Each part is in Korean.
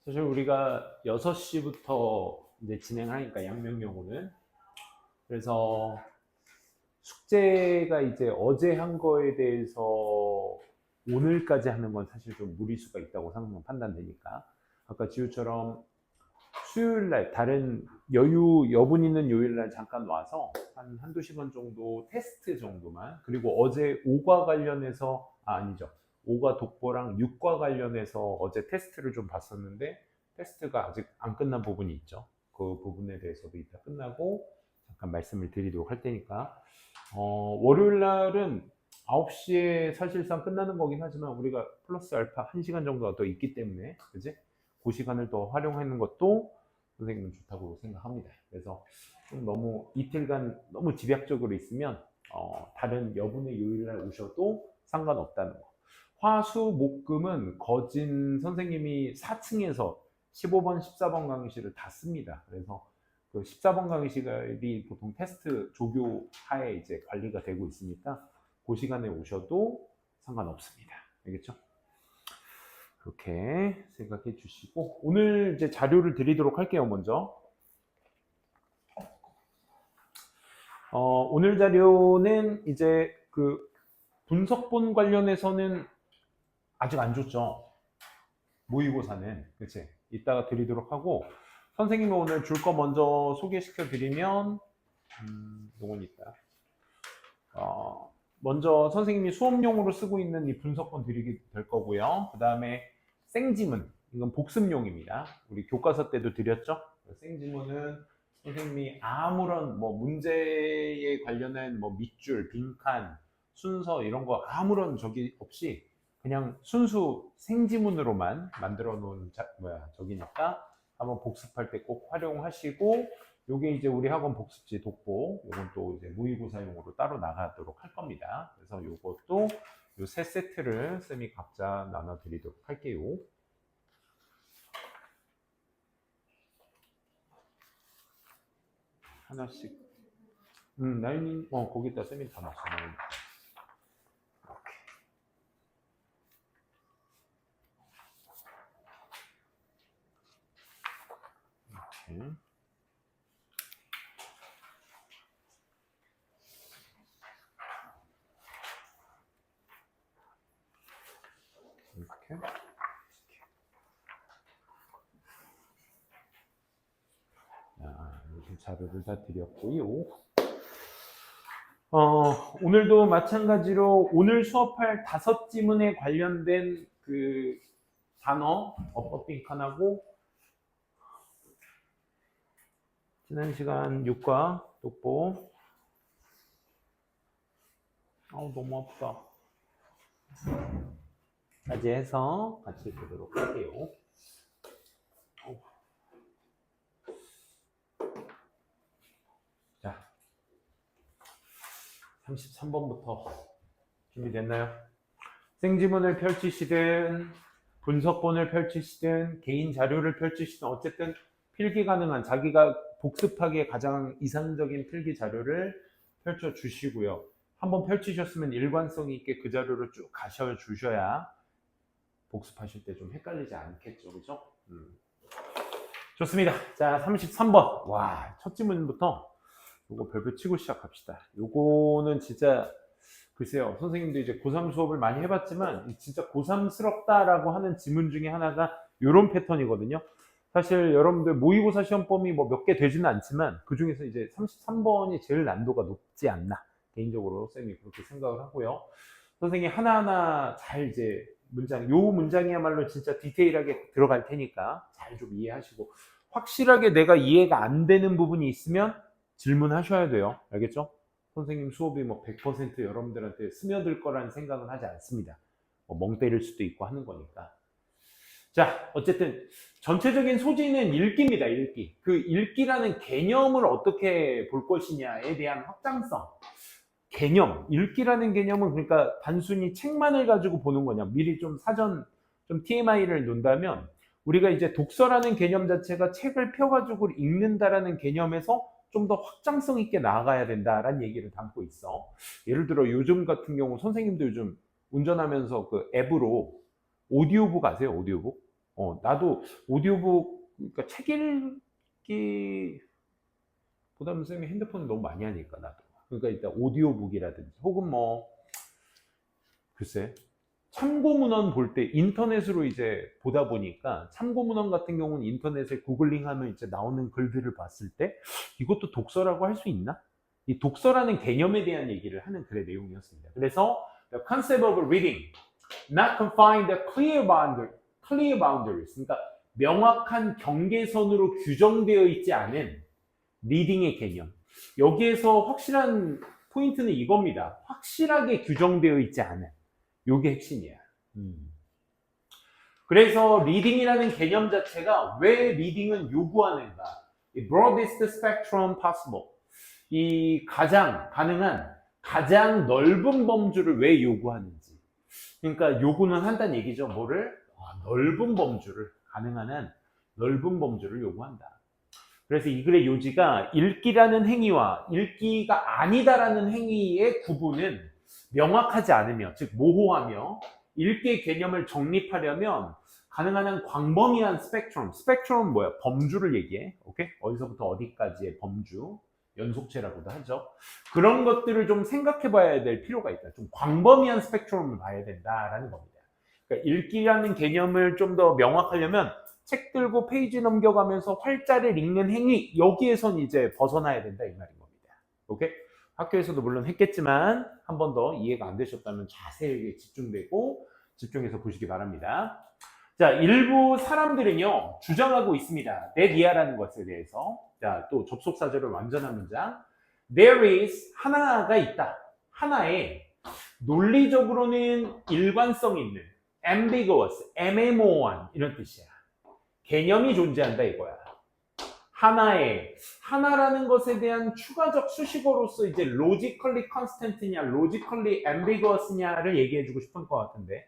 사실 우리가 6시부터 이제 진행하니까 양명영어는 그래서 숙제가 이제 어제 한 거에 대해서 오늘까지 하는 건 사실 좀 무리수가 있다고 판단되니까 아까 지우처럼 수요일 날 다른 여분 있는 요일 날 잠깐 와서 한두 시간 정도 테스트 정도만, 그리고 어제 5과 관련해서 아니죠, 5과 독보랑 6과 관련해서 어제 테스트를 좀 봤었는데 테스트가 아직 안 끝난 부분이 있죠. 그 부분에 대해서도 이따 끝나고 잠깐 말씀을 드리도록 할 테니까 월요일 날은 9시에 사실상 끝나는 거긴 하지만 우리가 플러스 알파 1시간 정도가 더 있기 때문에, 그지? 그 시간을 더 활용하는 것도 선생님은 좋다고 생각합니다. 그래서 좀 너무 이틀간 너무 집약적으로 있으면 다른 여분의 요일날 오셔도 상관없다는 거. 화수 목금은 거진 선생님이 4층에서 15번, 14번 강의실을 다 씁니다. 그래서 그 14번 강의실이 보통 테스트 조교 하에 이제 관리가 되고 있으니까 그 시간에 오셔도 상관없습니다. 알겠죠? 그렇게 생각해 주시고 오늘 이제 자료를 드리도록 할게요. 먼저 오늘 자료는 이제 그 분석본 관련해서는 아직 안 줬죠. 모의고사는, 그치? 이따가 드리도록 하고, 선생님이 오늘 줄 거 먼저 소개시켜 드리면 요건 있다. 먼저 선생님이 수업용으로 쓰고 있는 이 분석본 드리게 될 거고요. 그 다음에 생지문, 이건 복습용입니다. 우리 교과서 때도 드렸죠. 생지문은 선생님이 아무런 뭐 문제에 관련한 뭐 밑줄, 빈칸, 순서 이런 거 아무런 적이 없이 그냥 순수 생지문으로만 만들어 놓은 저기니까 한번 복습할 때 꼭 활용하시고, 요게 이제 우리 학원 복습지 독보, 요건 또 이제 모의고사용으로 따로 나가도록 할 겁니다. 그래서 요것도 요 세 세트를 쌤이 각자 나눠 드리도록 할게요. 하나씩. 나인님, 거기다 쌤이 다 놨어. 이렇게. 이렇게. 이렇게 자료를 다 드렸고요. 오늘도 마찬가지로 오늘 수업할 5지문에 관련된 그 단어 어법 빈칸하고 지난 시간 6과 독보 너무 아프다 까지 해서 같이 보도록 할게요. 자, 33번부터 준비됐나요? 생지문을 펼치시든 분석본을 펼치시든 개인 자료를 펼치시든 어쨌든 필기 가능한 자기가 복습하기에 가장 이상적인 필기 자료를 펼쳐 주시고요. 한번 펼치셨으면 일관성 있게 그 자료를 쭉 가셔 주셔야 복습하실 때 좀 헷갈리지 않겠죠, 그죠? 좋습니다. 자, 33번. 와, 첫 지문부터 요거 별표 치고 시작합시다. 요거는 진짜 글쎄요, 선생님도 이제 고3 수업을 많이 해봤지만 진짜 고3스럽다라고 하는 지문 중에 하나가 요런 패턴이거든요. 사실 여러분들 모의고사 시험범위 뭐 몇 개 되지는 않지만 그 중에서 이제 33번이 제일 난도가 높지 않나, 개인적으로 쌤이 그렇게 생각을 하고요. 선생님이 하나하나 잘 이제 요 문장이야말로 진짜 디테일하게 들어갈 테니까 잘 좀 이해하시고, 확실하게 내가 이해가 안 되는 부분이 있으면 질문하셔야 돼요. 알겠죠? 선생님 수업이 뭐 100% 여러분들한테 스며들 거라는 생각은 하지 않습니다. 멍 때릴 수도 있고 하는 거니까. 자, 어쨌든 전체적인 소지는 읽기입니다. 읽기. 그 읽기라는 개념을 어떻게 볼 것이냐에 대한 확장성. 개념. 읽기라는 개념은 그러니까 단순히 책만을 가지고 보는 거냐. 미리 좀 사전 좀 TMI를 놓는다면 우리가 이제 독서라는 개념 자체가 책을 펴가지고 읽는다라는 개념에서 좀 더 확장성 있게 나아가야 된다라는 얘기를 담고 있어. 예를 들어 요즘 같은 경우 선생님도 요즘 운전하면서 그 앱으로 오디오북 아세요? 오디오북? 나도 오디오북, 그러니까 책 읽기 보다는 쌤이 핸드폰을 너무 많이 하니까 나도. 그러니까 일단 오디오북이라든지 혹은 뭐 글쎄 참고문헌 볼 때 인터넷으로 이제 보다 보니까 참고문헌 같은 경우는 인터넷에 구글링하면 이제 나오는 글들을 봤을 때 이것도 독서라고 할 수 있나? 이 독서라는 개념에 대한 얘기를 하는 글의 내용이었습니다. 그래서 the concept of reading not confined to clear boundaries, 그러니까 명확한 경계선으로 규정되어 있지 않은 리딩의 개념. 여기에서 확실한 포인트는 이겁니다. 확실하게 규정되어 있지 않은. 요게 핵심이야. 그래서 리딩이라는 개념 자체가 왜 리딩은 요구하는가? 이 broadest spectrum possible. 이 가능한 가장 넓은 범주를 왜 요구하는지. 그러니까 요구는 한다는 얘기죠. 뭐를? 넓은 범주를, 가능한 한 넓은 범주를 요구한다. 그래서 이 글의 요지가 읽기라는 행위와 읽기가 아니다라는 행위의 구분은 명확하지 않으며, 즉 모호하며 읽기의 개념을 정립하려면 가능한 한 광범위한 스펙트럼은 뭐야? 범주를 얘기해. 오케이? 어디서부터 어디까지의 범주, 연속체라고도 하죠. 그런 것들을 좀 생각해 봐야 될 필요가 있다. 좀 광범위한 스펙트럼을 봐야 된다라는 겁니다. 그러니까 읽기라는 개념을 좀 더 명확하려면 책 들고 페이지 넘겨가면서 활자를 읽는 행위, 여기에선 이제 벗어나야 된다 이 말인 겁니다. 오케이? 학교에서도 물론 했겠지만 한 번 더 이해가 안 되셨다면 자세하게 집중해서 보시기 바랍니다. 자, 일부 사람들은요 주장하고 있습니다. 넷이야라는 것에 대해서. 자, 또 접속사절을 완전한 문장. There is, 하나가 있다. 하나에 논리적으로는 일관성 있는 ambiguous, 애매모호한 이런 뜻이야. 개념이 존재한다 이거야. 하나라는 것에 대한 추가적 수식어로서 이제 logically constant냐, logically ambiguous냐를 얘기해주고 싶은 것 같은데,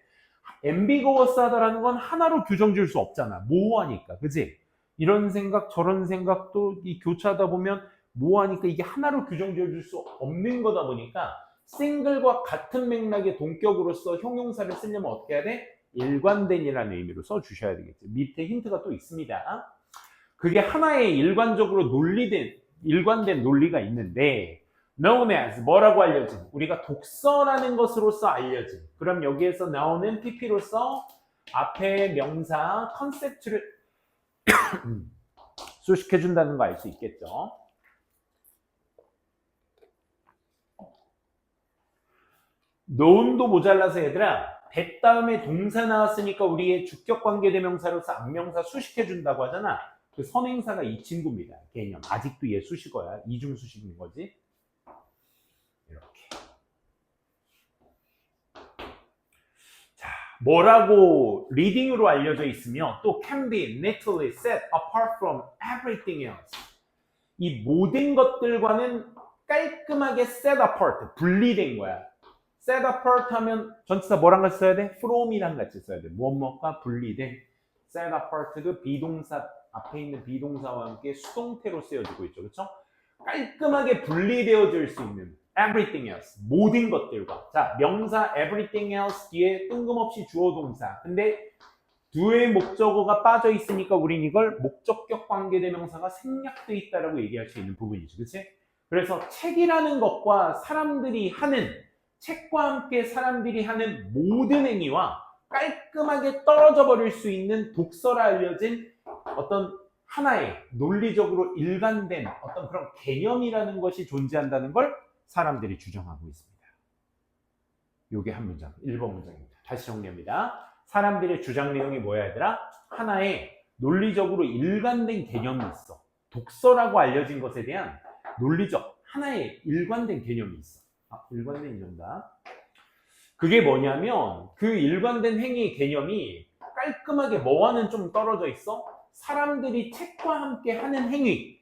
ambiguous 하다라는 건 하나로 규정 지을 수 없잖아. 모호하니까, 그지? 이런 생각, 저런 생각도 이 교차하다 보면 모호하니까 이게 하나로 규정 지을 수 없는 거다 보니까 싱글과 같은 맥락의 동격으로서 형용사를 쓰려면 어떻게 해야 돼? 일관된이라는 의미로 써주셔야 되겠죠. 밑에 힌트가 또 있습니다. 그게 하나의 일관된 논리가 있는데 known as, 뭐라고 알려진? 우리가 독서라는 것으로서 알려진. 그럼 여기에서 나오는 PP로서 앞에 명사 컨셉트를 수식해준다는 거 알 수 있겠죠. known도 모자라서 얘들아, that 다음에 동사 나왔으니까 우리의 주격관계대명사로서 앞명사 수식해준다고 하잖아. 그 선행사가 이 친구입니다. 개념. 아직도 얘 수식어야. 이중수식인 거지. 이렇게. 자, 뭐라고 리딩으로 알려져 있으며 또 can be neatly set apart from everything else. 이 모든 것들과는 깔끔하게 set apart, 분리된 거야. set apart 하면 전치사 뭐랑 같이 써야 돼? from이랑 같이 써야 돼. 무엇과 분리된. set apart도 비동사, 앞에 있는 비동사와 함께 수동태로 쓰여지고 있죠. 그렇죠? 깔끔하게 분리되어질 수 있는 everything else, 모든 것들과. 자, 명사 everything else 뒤에 뜬금없이 주어 동사. 근데 두의 목적어가 빠져 있으니까 우린 이걸 목적격 관계대명사가 생략돼 있다라고 얘기할 수 있는 부분이죠. 그렇지? 그래서 책이라는 것과 책과 함께 사람들이 하는 모든 행위와 깔끔하게 떨어져 버릴 수 있는 독서라 알려진 어떤 하나의 논리적으로 일관된 어떤 그런 개념이라는 것이 존재한다는 걸 사람들이 주장하고 있습니다. 요게 한 문장, 1번 문장입니다. 다시 정리합니다. 사람들의 주장 내용이 뭐야 얘들아? 하나의 논리적으로 일관된 개념이 있어. 독서라고 알려진 것에 대한 논리적 하나의 일관된 개념이 있어. 일관된 이런다. 그게 뭐냐면 그 일관된 행위의 개념이 깔끔하게 뭐와는 좀 떨어져 있어? 사람들이 책과 함께 하는 행위,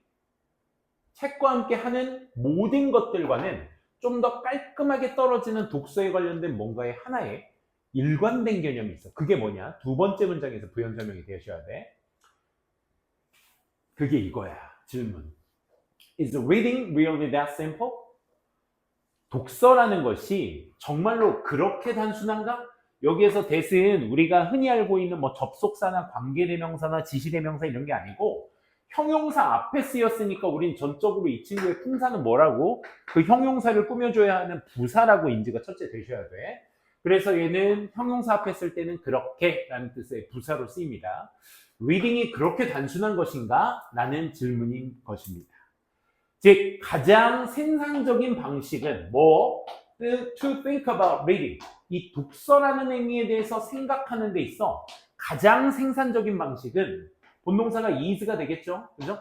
책과 함께 하는 모든 것들과는 좀 더 깔끔하게 떨어지는 독서에 관련된 뭔가의 하나의 일관된 개념이 있어. 그게 뭐냐? 두 번째 문장에서 부연 설명이 되셔야 돼. 그게 이거야. 질문. Is reading really that simple? 독서라는 것이 정말로 그렇게 단순한가? 여기에서 that은 우리가 흔히 알고 있는 뭐 접속사나 관계대명사나 지시대명사 이런 게 아니고 형용사 앞에 쓰였으니까 우린 전적으로 이 친구의 품사는 뭐라고? 그 형용사를 꾸며줘야 하는 부사라고 인지가 첫째 되셔야 돼. 그래서 얘는 형용사 앞에 쓸 때는 그렇게 라는 뜻의 부사로 쓰입니다. reading이 그렇게 단순한 것인가? 라는 질문인 것입니다. 즉 가장 생산적인 방식은 뭐? to think about reading. 이 독서라는 행위에 대해서 생각하는 데 있어 가장 생산적인 방식은 본동사가 is가 되겠죠? 그죠?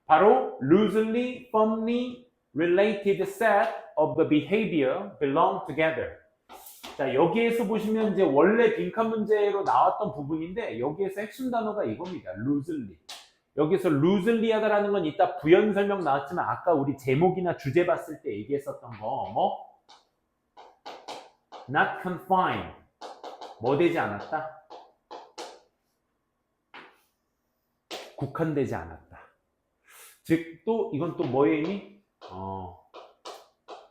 바로 loosely, firmly related set of the behavior belong together. 자, 여기에서 보시면 이제 원래 빈칸 문제로 나왔던 부분인데 여기에서 핵심 단어가 이겁니다. loosely. 여기서 loosely 하다라는 건 이따 부연 설명 나왔지만 아까 우리 제목이나 주제 봤을 때 얘기했었던 거 뭐? not confined. 뭐 되지 않았다? 국한되지 않았다. 즉, 또 이건 또 뭐의 의미?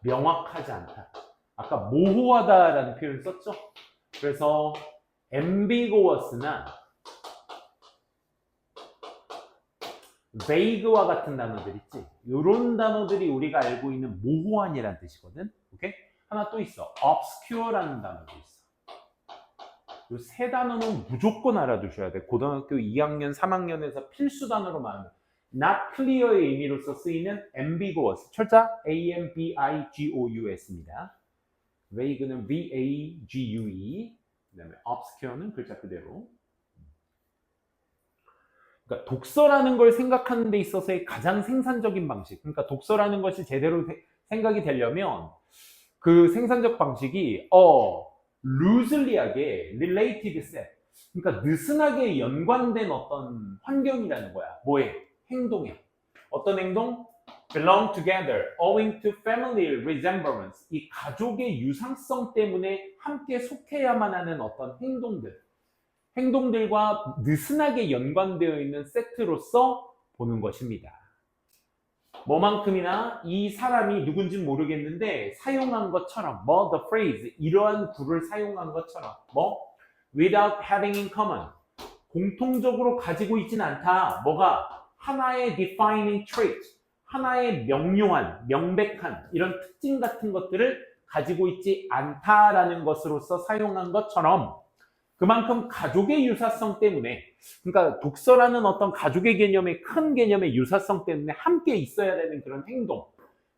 명확하지 않다. 아까 모호하다라는 표현을 썼죠? 그래서 ambiguous나 vague와 같은 단어들 있지? 이런 단어들이 우리가 알고 있는 모호한이라는 뜻이거든. 오케이? 하나 또 있어. obscure라는 단어도 있어. 이 세 단어는 무조건 알아두셔야 돼. 고등학교 2학년, 3학년에서 필수 단어로 말하는 not clear의 의미로서 쓰이는 ambiguous. 철자 ambiguous입니다. vague는 vague. 그다음에 obscure는 글자 그대로. 그러니까 독서라는 걸 생각하는 데 있어서의 가장 생산적인 방식. 그러니까 독서라는 것이 제대로 생각이 되려면 그 생산적 방식이 loosely하게 related set. 그러니까 느슨하게 연관된 어떤 환경이라는 거야. 뭐에? 행동에. 어떤 행동? belong together, owing to family resemblance. 이 가족의 유상성 때문에 함께 속해야만 하는 어떤 행동들과 느슨하게 연관되어 있는 세트로서 보는 것입니다. 뭐만큼이나 이 사람이 누군지는 모르겠는데 사용한 것처럼 뭐 the phrase 이러한 구를 사용한 것처럼 뭐 without having in common 공통적으로 가지고 있진 않다. 뭐가? 하나의 defining trait 하나의 명료한, 명백한 이런 특징 같은 것들을 가지고 있지 않다라는 것으로서 사용한 것처럼 그만큼 가족의 유사성 때문에 그러니까 독서라는 어떤 가족의 개념의 큰 개념의 유사성 때문에 함께 있어야 되는 그런 행동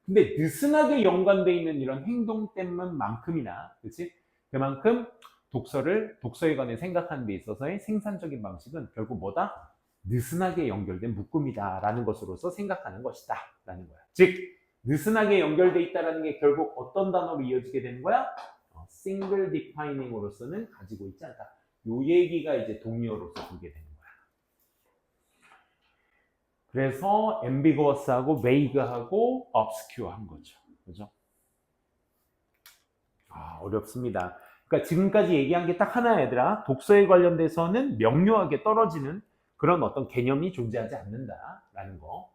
근데 느슨하게 연관되어 있는 이런 행동 때문만큼이나 그렇지? 그만큼 독서에 관해 생각하는 데 있어서의 생산적인 방식은 결국 뭐다? 느슨하게 연결된 묶음이다 라는 것으로서 생각하는 것이다 라는 거야. 즉 느슨하게 연결되어 있다는 게 결국 어떤 단어로 이어지게 되는 거야? single defining으로서는 가지고 있지 않다. 요 얘기가 이제 동의어로서 보게 되는 거야. 그래서 ambiguous하고 vague하고 obscure한 거죠. 그죠? 어렵습니다. 그러니까 지금까지 얘기한 게 딱 하나야 얘들아. 독서에 관련돼서는 명료하게 떨어지는 그런 어떤 개념이 존재하지 않는다라는 거.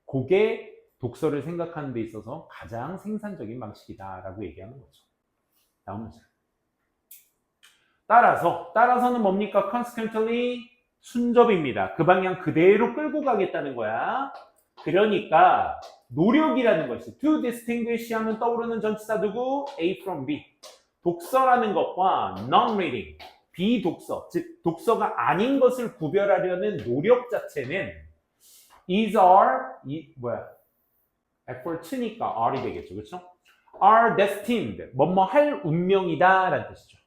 그게 독서를 생각하는 데 있어서 가장 생산적인 방식이다라고 얘기하는 거죠. 다음 문제. 따라서는 뭡니까? Consequently 순접입니다. 그 방향 그대로 끌고 가겠다는 거야. 그러니까 노력이라는 것이 to distinguish 하면 떠오르는 전치사 누구? A from B. 독서라는 것과 non-reading, 비독서, 즉 독서가 아닌 것을 구별하려는 노력 자체는 is effort니까 R이 되겠죠. 그렇죠? are destined, 뭐뭐 할 운명이다 라는 뜻이죠.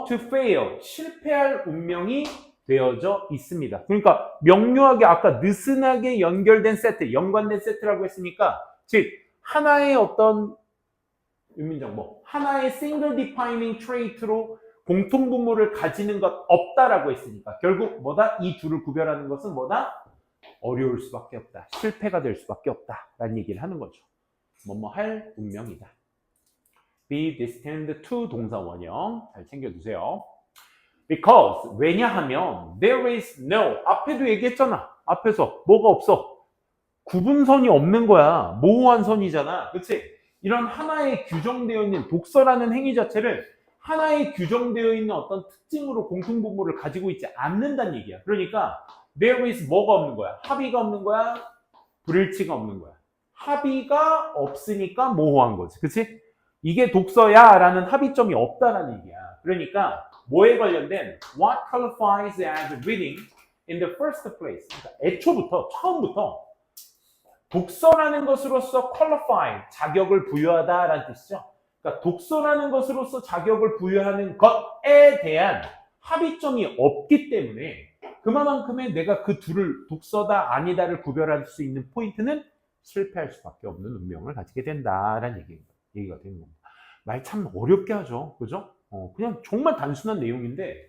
to fail, 실패할 운명이 되어져 있습니다. 그러니까 명료하게 아까 느슨하게 연결된 세트, 연관된 세트라고 했으니까 즉 하나의 어떤 하나의 single defining trait로 공통분모를 가지는 것 없다라고 했으니까 결국 뭐다? 이 둘을 구별하는 것은 뭐다? 어려울 수밖에 없다. 실패가 될 수밖에 없다. 라는 얘기를 하는 거죠. 뭐뭐 할 운명이다. be destined to 동사 원형 잘 챙겨두세요. Because 왜냐하면 there is no 앞에도 얘기했잖아. 앞에서 뭐가 없어? 구분선이 없는 거야. 모호한 선이잖아. 그치? 이런 하나의 규정되어 있는 독서라는 행위 자체를 하나의 규정되어 있는 어떤 특징으로 공통분모를 가지고 있지 않는다는 얘기야. 그러니까 there is 뭐가 없는 거야? 합의가 없는 거야? 불일치가 없는 거야. 합의가 없으니까 모호한 거지. 그치? 이게 독서야 라는 합의점이 없다라는 얘기야. 그러니까 뭐에 관련된 what qualifies as reading in the first place. 그러니까 애초부터 처음부터 독서라는 것으로서 qualify, 자격을 부여하다라는 뜻이죠. 그러니까 독서라는 것으로서 자격을 부여하는 것에 대한 합의점이 없기 때문에 그만큼의 내가 그 둘을 독서다 아니다를 구별할 수 있는 포인트는 실패할 수밖에 없는 운명을 가지게 된다라는 얘기가 되는 겁니다. 말 참 어렵게 하죠. 그죠? 그냥 정말 단순한 내용인데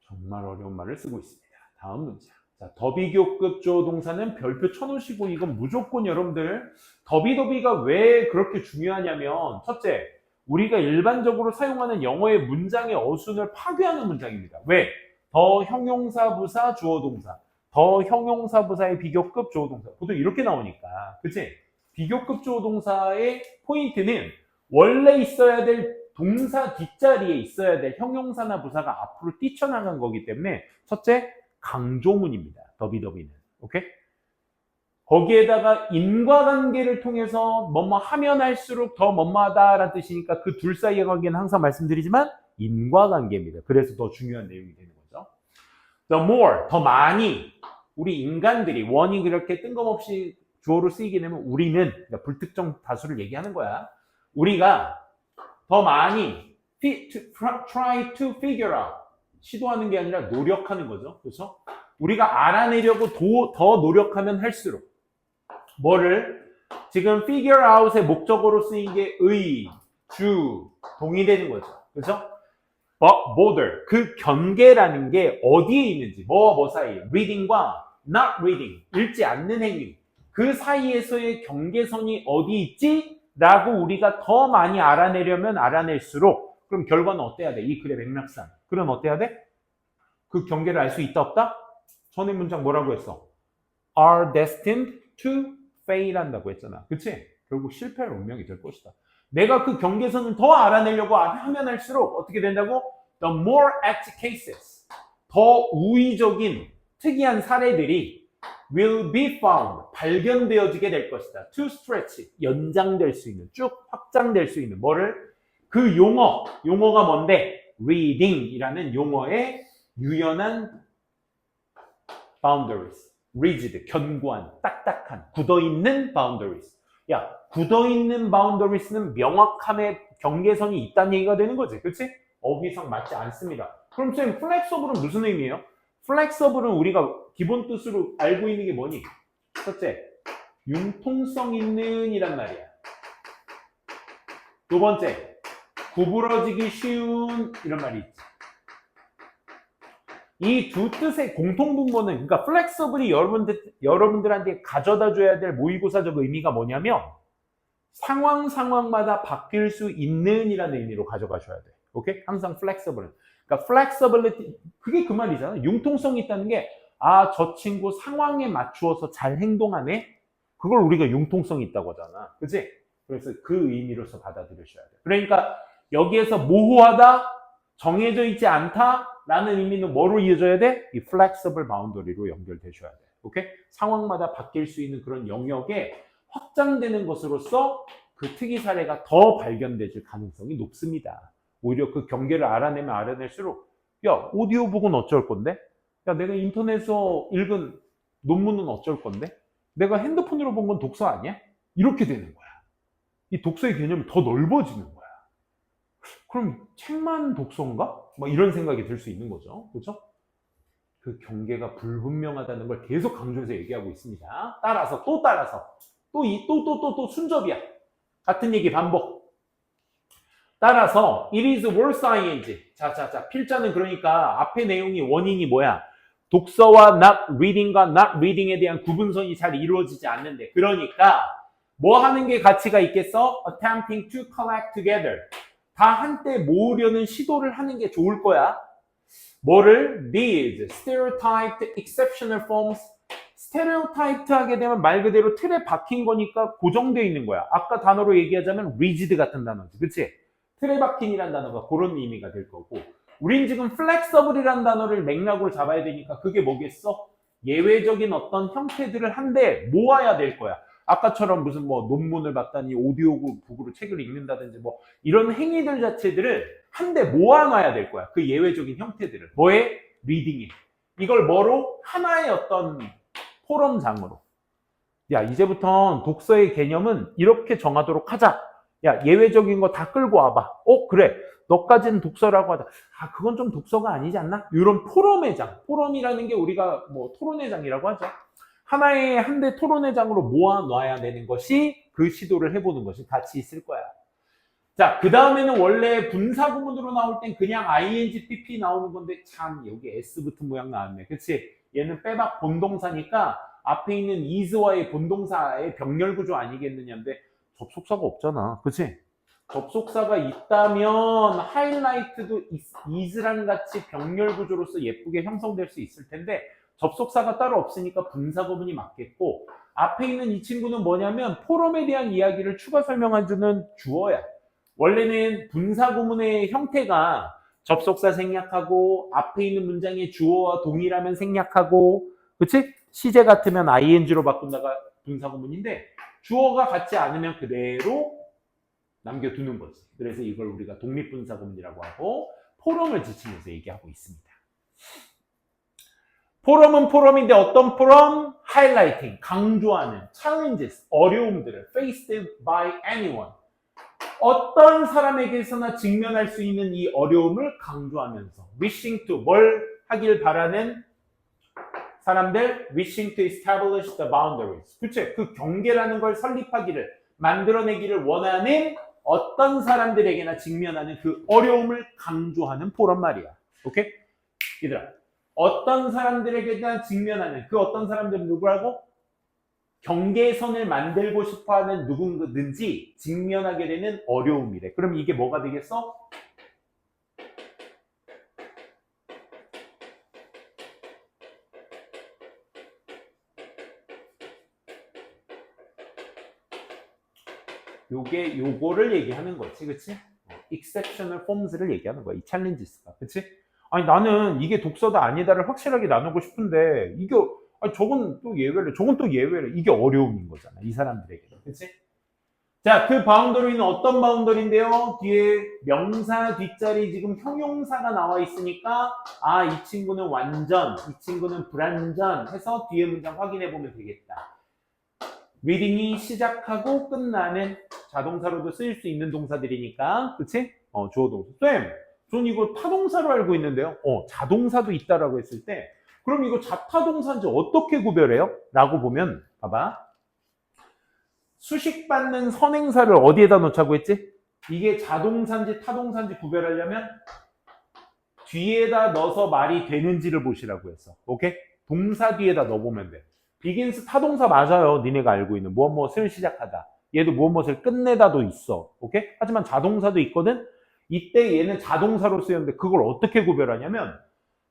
정말 어려운 말을 쓰고 있습니다. 다음 문장. 자, 더비교급 주어 동사는 별표 쳐놓으시고 이건 무조건 여러분들 더비더비가 왜 그렇게 중요하냐면 첫째, 우리가 일반적으로 사용하는 영어의 문장의 어순을 파괴하는 문장입니다. 왜? 더 형용사 부사 주어 동사, 더 형용사 부사의 비교급 주어 동사 보통 이렇게 나오니까 그치? 비교급 주어 동사의 포인트는 원래 있어야 될 동사 뒷자리에 있어야 될 형용사나 부사가 앞으로 뛰쳐나간 거기 때문에 첫째, 강조문입니다. 더비더비는. 오케이? 거기에다가 인과관계를 통해서 뭐뭐 하면 할수록 더 뭐뭐하다라는 뜻이니까 그 둘 사이의 관계는 항상 말씀드리지만 인과관계입니다. 그래서 더 중요한 내용이 되는 거죠. The more, 더 많이 우리 인간들이 원이 그렇게 뜬금없이 주어로 쓰이게 되면 우리는 그러니까 불특정 다수를 얘기하는 거야. 우리가 더 많이 try to figure out 시도하는 게 아니라 노력하는 거죠. 그렇죠? 우리가 알아내려고 더 노력하면 할수록 뭐를 지금 figure out의 목적어로 쓰인 게 의, 주, 동이 되는 거죠. 그렇죠? border, 그 경계라는 게 어디에 있는지 뭐 사이 reading과 not reading, 읽지 않는 행위 그 사이에서의 경계선이 어디 있지? 라고 우리가 더 많이 알아내려면 알아낼수록 그럼 결과는 어때야 돼? 이 글의 맥락상. 그럼 어때야 돼? 그 경계를 알 수 있다 없다? 전에 문장 뭐라고 했어? are destined to fail 한다고 했잖아. 그치? 결국 실패할 운명이 될 것이다. 내가 그 경계선을 더 알아내려고 하면 할수록 어떻게 된다고? The more apt cases. 더 우의적인 특이한 사례들이 will be found. 발견되어지게 될 것이다. to stretch. 연장될 수 있는, 쭉 확장될 수 있는 뭐를? 그 용어가 뭔데? reading이라는 용어의 유연한 boundaries, rigid, 견고한, 딱딱한, 굳어있는 boundaries. 야, 굳어있는 boundaries는 명확함의 경계선이 있다는 얘기가 되는 거지. 그렇지? 어휘상 맞지 않습니다. 그럼 쌤, flexible은 무슨 의미예요? flexible은 우리가 기본 뜻으로 알고 있는 게 뭐니? 첫째, 융통성 있는 이란 말이야. 두 번째, 구부러지기 쉬운 이런 말이 있지. 이 두 뜻의 공통분모는 그러니까 플렉서블이 여러분들한테 가져다 줘야 될 모의고사적 의미가 뭐냐면 상황마다 바뀔 수 있는 이라는 의미로 가져가셔야 돼. 오케이? 항상 플렉서블은. 그러니까 플렉서블리티 그게 그 말이잖아. 융통성이 있다는 게 저 친구 상황에 맞추어서 잘 행동하네. 그걸 우리가 융통성이 있다고 하잖아. 그치? 그래서 그 의미로서 받아들여셔야 돼. 그러니까 여기에서 모호하다, 정해져 있지 않다 라는 의미는 뭐로 이어져야 돼? 이 flexible boundary로 연결되셔야 돼. 오케이? 상황마다 바뀔 수 있는 그런 영역에 확장되는 것으로서 그 특이 사례가 더 발견될 가능성이 높습니다. 오히려 그 경계를 알아내면 알아낼수록 야, 오디오북은 어쩔 건데? 야, 내가 인터넷에서 읽은 논문은 어쩔 건데? 내가 핸드폰으로 본 건 독서 아니야? 이렇게 되는 거야. 이 독서의 개념이 더 넓어지는 거야. 그럼 책만 독서인가? 막 이런 생각이 들 수 있는 거죠. 그렇죠? 그 경계가 불분명하다는 걸 계속 강조해서 얘기하고 있습니다. 따라서 또 순접이야. 같은 얘기 반복. 따라서 it is worse ing. 자, 필자는 그러니까 앞의 내용이 원인이 뭐야? 독서와 not reading과 not reading에 대한 구분선이 잘 이루어지지 않는데 그러니까 뭐 하는 게 가치가 있겠어? attempting to collect together. 다 한때 모으려는 시도를 하는 게 좋을 거야. 뭐를? These stereotyped exceptional forms 스테레오타입트 하게 되면 말 그대로 틀에 박힌 거니까 고정되어 있는 거야. 아까 단어로 얘기하자면 리지드 같은 단어지. 그치? 틀에 박힌이라는 단어가 그런 의미가 될 거고, 우린 지금 플렉서블이라는 단어를 맥락으로 잡아야 되니까 그게 뭐겠어? 예외적인 어떤 형태들을 한데 모아야 될 거야. 아까처럼 무슨 뭐 논문을 봤다니 오디오북으로 책을 읽는다든지 뭐 이런 행위들 자체들을 한데 모아놔야 될 거야. 그 예외적인 형태들을. 뭐에? 리딩에. 이걸 뭐로? 하나의 어떤 포럼장으로. 야, 이제부터 독서의 개념은 이렇게 정하도록 하자. 야, 예외적인 거 다 끌고 와봐. 그래. 너까지는 독서라고 하자. 아, 그건 좀 독서가 아니지 않나? 이런 포럼의 장. 포럼이라는 게 우리가 뭐 토론의 장이라고 하죠. 하나의 한대 토론의 장으로 모아놔야 되는 것이 그 시도를 해보는 것이 가치 있을 거야. 자, 그 다음에는 원래 분사구문으로 나올 땐 그냥 ing, pp 나오는 건데 참 여기 s 붙은 모양 나왔네. 그치? 얘는 빼박 본동사니까 앞에 있는 is와의 본동사의 병렬구조 아니겠느냐인데 접속사가 없잖아. 그치? 접속사가 있다면 하이라이트도 is랑 같이 병렬구조로서 예쁘게 형성될 수 있을 텐데 접속사가 따로 없으니까 분사구문이 맞겠고, 앞에 있는 이 친구는 뭐냐면 포럼에 대한 이야기를 추가 설명해주는 주어야. 원래는 분사구문의 형태가 접속사 생략하고 앞에 있는 문장의 주어와 동일하면 생략하고, 그치? 시제 같으면 ing로 바꾼다가 분사구문인데 주어가 같지 않으면 그대로 남겨두는 거지. 그래서 이걸 우리가 독립분사구문이라고 하고 포럼을 지칭해서 얘기하고 있습니다. 포럼은 포럼인데 어떤 포럼? highlighting, 강조하는, challenges, 어려움들을 faced by anyone. 어떤 사람에게서나 직면할 수 있는 이 어려움을 강조하면서 wishing to, 뭘 하길 바라는 사람들, wishing to establish the boundaries. 그치? 그 경계라는 걸 설립하기를, 만들어내기를 원하는 어떤 사람들에게나 직면하는 그 어려움을 강조하는 포럼 말이야. 오케이? 얘들아, 어떤 사람들에게나 직면하는 그 어떤 사람들은 누구라고? 경계선을 만들고 싶어하는 누구든지 직면하게 되는 어려움이래. 그럼 이게 뭐가 되겠어? 요거를 얘기하는 거지, 그치? exceptional forms를 얘기하는 거야, 이 challenges가, 그치? 아니, 나는 이게 독서다 아니다를 확실하게 나누고 싶은데, 이게, 아니, 저건 또 예외래, 저건 또 예외래. 이게 어려움인 거잖아, 이 사람들에게는, 그치? 자, 그 바운더리는 어떤 바운더리인데요? 뒤에 명사 뒷자리 지금 형용사가 나와 있으니까, 아, 이 친구는 완전, 이 친구는 불완전 해서 뒤에 문장 확인해 보면 되겠다. 리딩이 시작하고 끝나는 자동사로도 쓰일 수 있는 동사들이니까, 그치? 주어 동사. 쌤, 전 이거 타동사로 알고 있는데요. 자동사도 있다라고 했을 때, 그럼 이거 자타동사인지 어떻게 구별해요? 라고 보면, 봐봐. 수식받는 선행사를 어디에다 놓자고 했지? 이게 자동사인지 타동사인지 구별하려면 뒤에다 넣어서 말이 되는지를 보시라고 했어. 오케이? 동사 뒤에다 넣어보면 돼. begins 타동사 맞아요. 니네가 알고 있는 무엇무엇을 시작하다. 얘도 무엇무엇을 끝내다도 있어. 오케이? 하지만 자동사도 있거든? 이때 얘는 자동사로 쓰였는데 그걸 어떻게 구별하냐면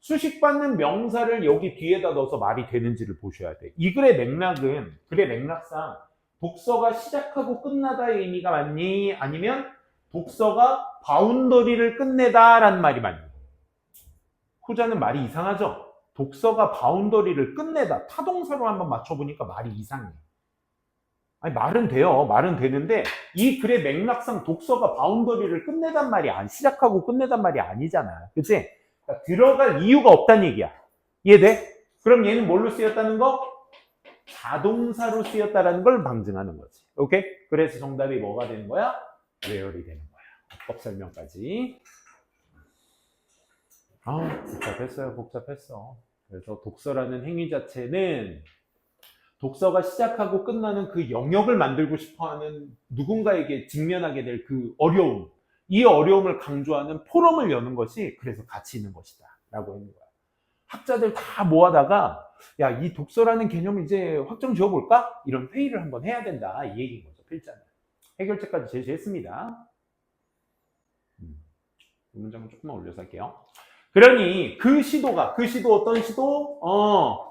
수식받는 명사를 여기 뒤에다 넣어서 말이 되는지를 보셔야 돼. 이 글의 맥락은, 글의 맥락상 독서가 시작하고 끝나다의 의미가 맞니? 아니면 독서가 바운더리를 끝내다라는 말이 맞니? 후자는 말이 이상하죠? 독서가 바운더리를 끝내다. 타동사로 한번 맞춰보니까 말이 이상해. 아니, 말은 돼요. 말은 되는데 이 글의 맥락상 독서가 바운더리를 끝내단 말이 시작하고 끝내단 말이 아니잖아. 그치? 그러니까 들어갈 이유가 없다는 얘기야. 이해돼? 그럼 얘는 뭘로 쓰였다는 거? 자동사로 쓰였다는 걸 방증하는 거지. 오케이? 그래서 정답이 뭐가 되는 거야? where이 되는 거야. 법 설명까지. 복잡했어요. 복잡했어. 그래서 독서라는 행위 자체는 독서가 시작하고 끝나는 그 영역을 만들고 싶어하는 누군가에게 직면하게 될 그 어려움, 이 어려움을 강조하는 포럼을 여는 것이 그래서 가치 있는 것이다 라고 하는 거야. 학자들 다 모아다가 야, 이 독서라는 개념을 이제 확정 지어볼까? 이런 회의를 한번 해야 된다 이 얘기인 거죠. 필자는. 해결책까지 제시했습니다. 이 문장은 조금만 올려서 할게요. 그러니 그 시도 어떤 시도?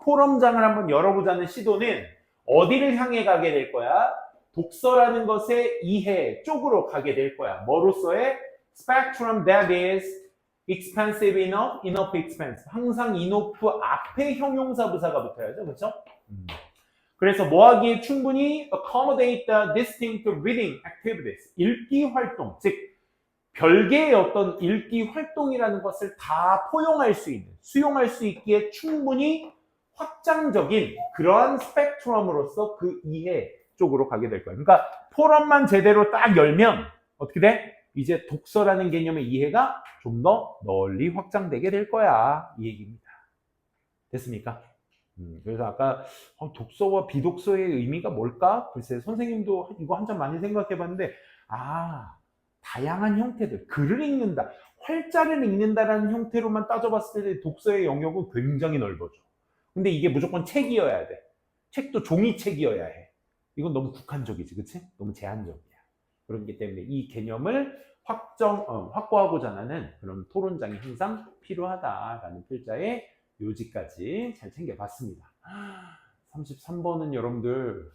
포럼장을 한번 열어보자는 시도는 어디를 향해 가게 될 거야? 독서라는 것의 이해 쪽으로 가게 될 거야. 뭐로서의? Spectrum that is expensive enough, enough expensive. 항상 enough 앞에 형용사 부사가 붙어야죠. 그렇죠? 그래서 뭐하기에 충분히 accommodate the distinct reading activities. 읽기 활동, 즉 별개의 어떤 읽기 활동이라는 것을 다 포용할 수 있는, 수용할 수 있기에 충분히 확장적인 그러한 스펙트럼으로서 그 이해 쪽으로 가게 될 거예요. 그러니까 포럼만 제대로 딱 열면 어떻게 돼? 이제 독서라는 개념의 이해가 좀 더 널리 확장되게 될 거야. 이 얘기입니다. 됐습니까? 그래서 아까 독서와 비독서의 의미가 뭘까? 글쎄 선생님도 이거 한참 많이 생각해 봤는데 다양한 형태들, 글을 읽는다, 활자를 읽는다라는 형태로만 따져봤을 때 독서의 영역은 굉장히 넓어져. 근데 이게 무조건 책이어야 돼. 책도 종이책이어야 해. 이건 너무 국한적이지, 그치? 너무 제한적이야. 그렇기 때문에 이 개념을 확보하고자 하는 그런 토론장이 항상 필요하다라는 필자의 요지까지 잘 챙겨봤습니다. 33번은 여러분들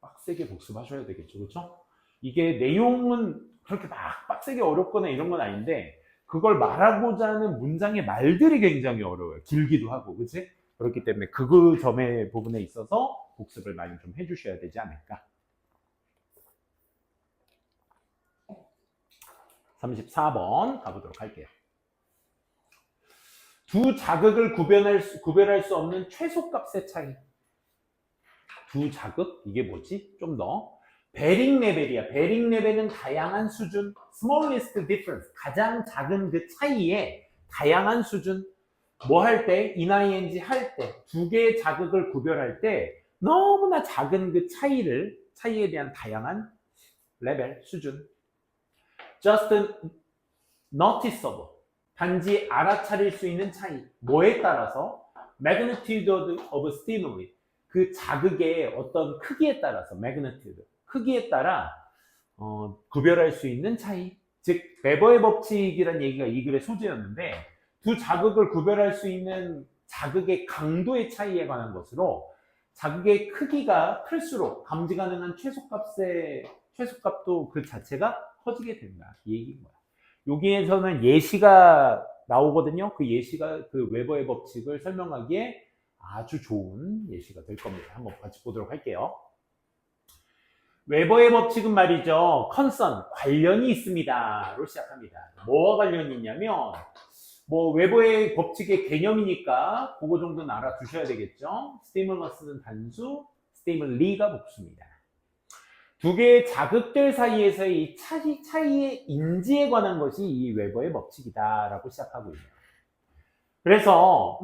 빡세게 복습하셔야 되겠죠, 그렇죠? 이게 내용은 그렇게 막 빡세게 어렵거나 이런 건 아닌데 그걸 말하고자 하는 문장의 말들이 굉장히 어려워요. 길기도 하고, 그치? 그렇기 때문에 그 점의 부분에 있어서 복습을 많이 좀 해주셔야 되지 않을까. 34번 가보도록 할게요. 두 자극을 구별할 수 없는 최소값의 차이. 두 자극? 이게 뭐지? 좀 더. 베링 레벨이야. 베링 레벨은 다양한 수준. smallest difference. 가장 작은 그 차이에 다양한 수준. 뭐 할 때? ing 할 때. 두 개의 자극을 구별할 때 너무나 작은 그 차이에 대한 다양한 레벨, 수준. just noticeable. 단지 알아차릴 수 있는 차이. 뭐에 따라서? magnitude of stimuli. 그 자극의 어떤 크기에 따라서 magnitude. 크기에 따라 구별할 수 있는 차이. 즉 베버의 법칙이라는 얘기가 이 글의 소재였는데 두 자극을 구별할 수 있는 자극의 강도의 차이에 관한 것으로 자극의 크기가 클수록 감지 가능한 최소값도 그 자체가 커지게 된다. 이 얘기인 거야. 여기에서는 예시가 나오거든요. 그 예시가 그 웨버의 법칙을 설명하기에 아주 좋은 예시가 될 겁니다. 한번 같이 보도록 할게요. 웨버의 법칙은 말이죠. concern, 관련이 있습니다.로 시작합니다. 뭐와 관련이 있냐면 웨버의 법칙의 개념이니까 그거 정도는 알아두셔야 되겠죠. 스티뮬러스는 단수, 스티뮬리가 복수입니다. 두 개의 자극들 사이에서의 이 차이의 인지에 관한 것이 이 웨버의 법칙이다라고 시작하고 있네요. 그래서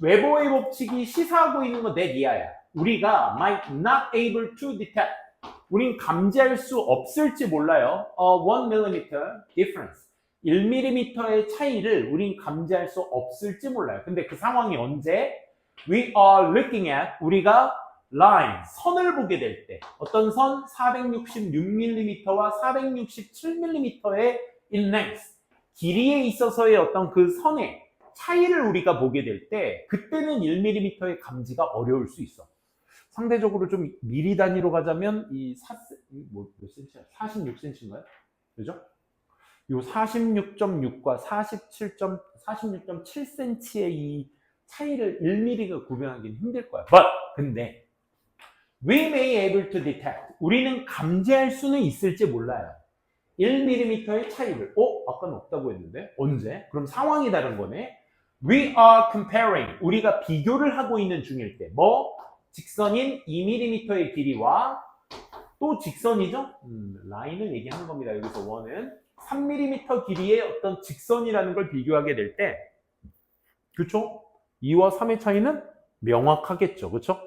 웨버의 법칙이 시사하고 있는 건 내 이하야. 우리가 might not able to detect. 우린 감지할 수 없을지 몰라요. 1mm difference. 1mm의 차이를 우린 감지할 수 없을지 몰라요. 근데 그 상황이 언제? We are looking at, 우리가 line, 선을 보게 될 때 어떤 선? 466mm와 467mm의 in length, 길이에 있어서의 어떤 그 선의 차이를 우리가 보게 될 때 그때는 1mm의 감지가 어려울 수 있어. 상대적으로 좀 미리 단위로 가자면 몇 cm야? 46cm인가요? 그죠? 요 46.6과 46.7cm의 이 차이를 1mm가 구별하기는 힘들 거야. 근데 we may able to detect. 우리는 감지할 수는 있을지 몰라요. 1mm의 차이를. 아까는 없다고 했는데 언제? 그럼 상황이 다른 거네. We are comparing. 우리가 비교를 하고 있는 중일 때 직선인 2mm의 길이와 또 직선이죠? 라인을 얘기하는 겁니다. 여기서 원은 3mm 길이의 어떤 직선이라는 걸 비교하게 될 때 그쵸? 2와 3의 차이는 명확하겠죠. 그쵸?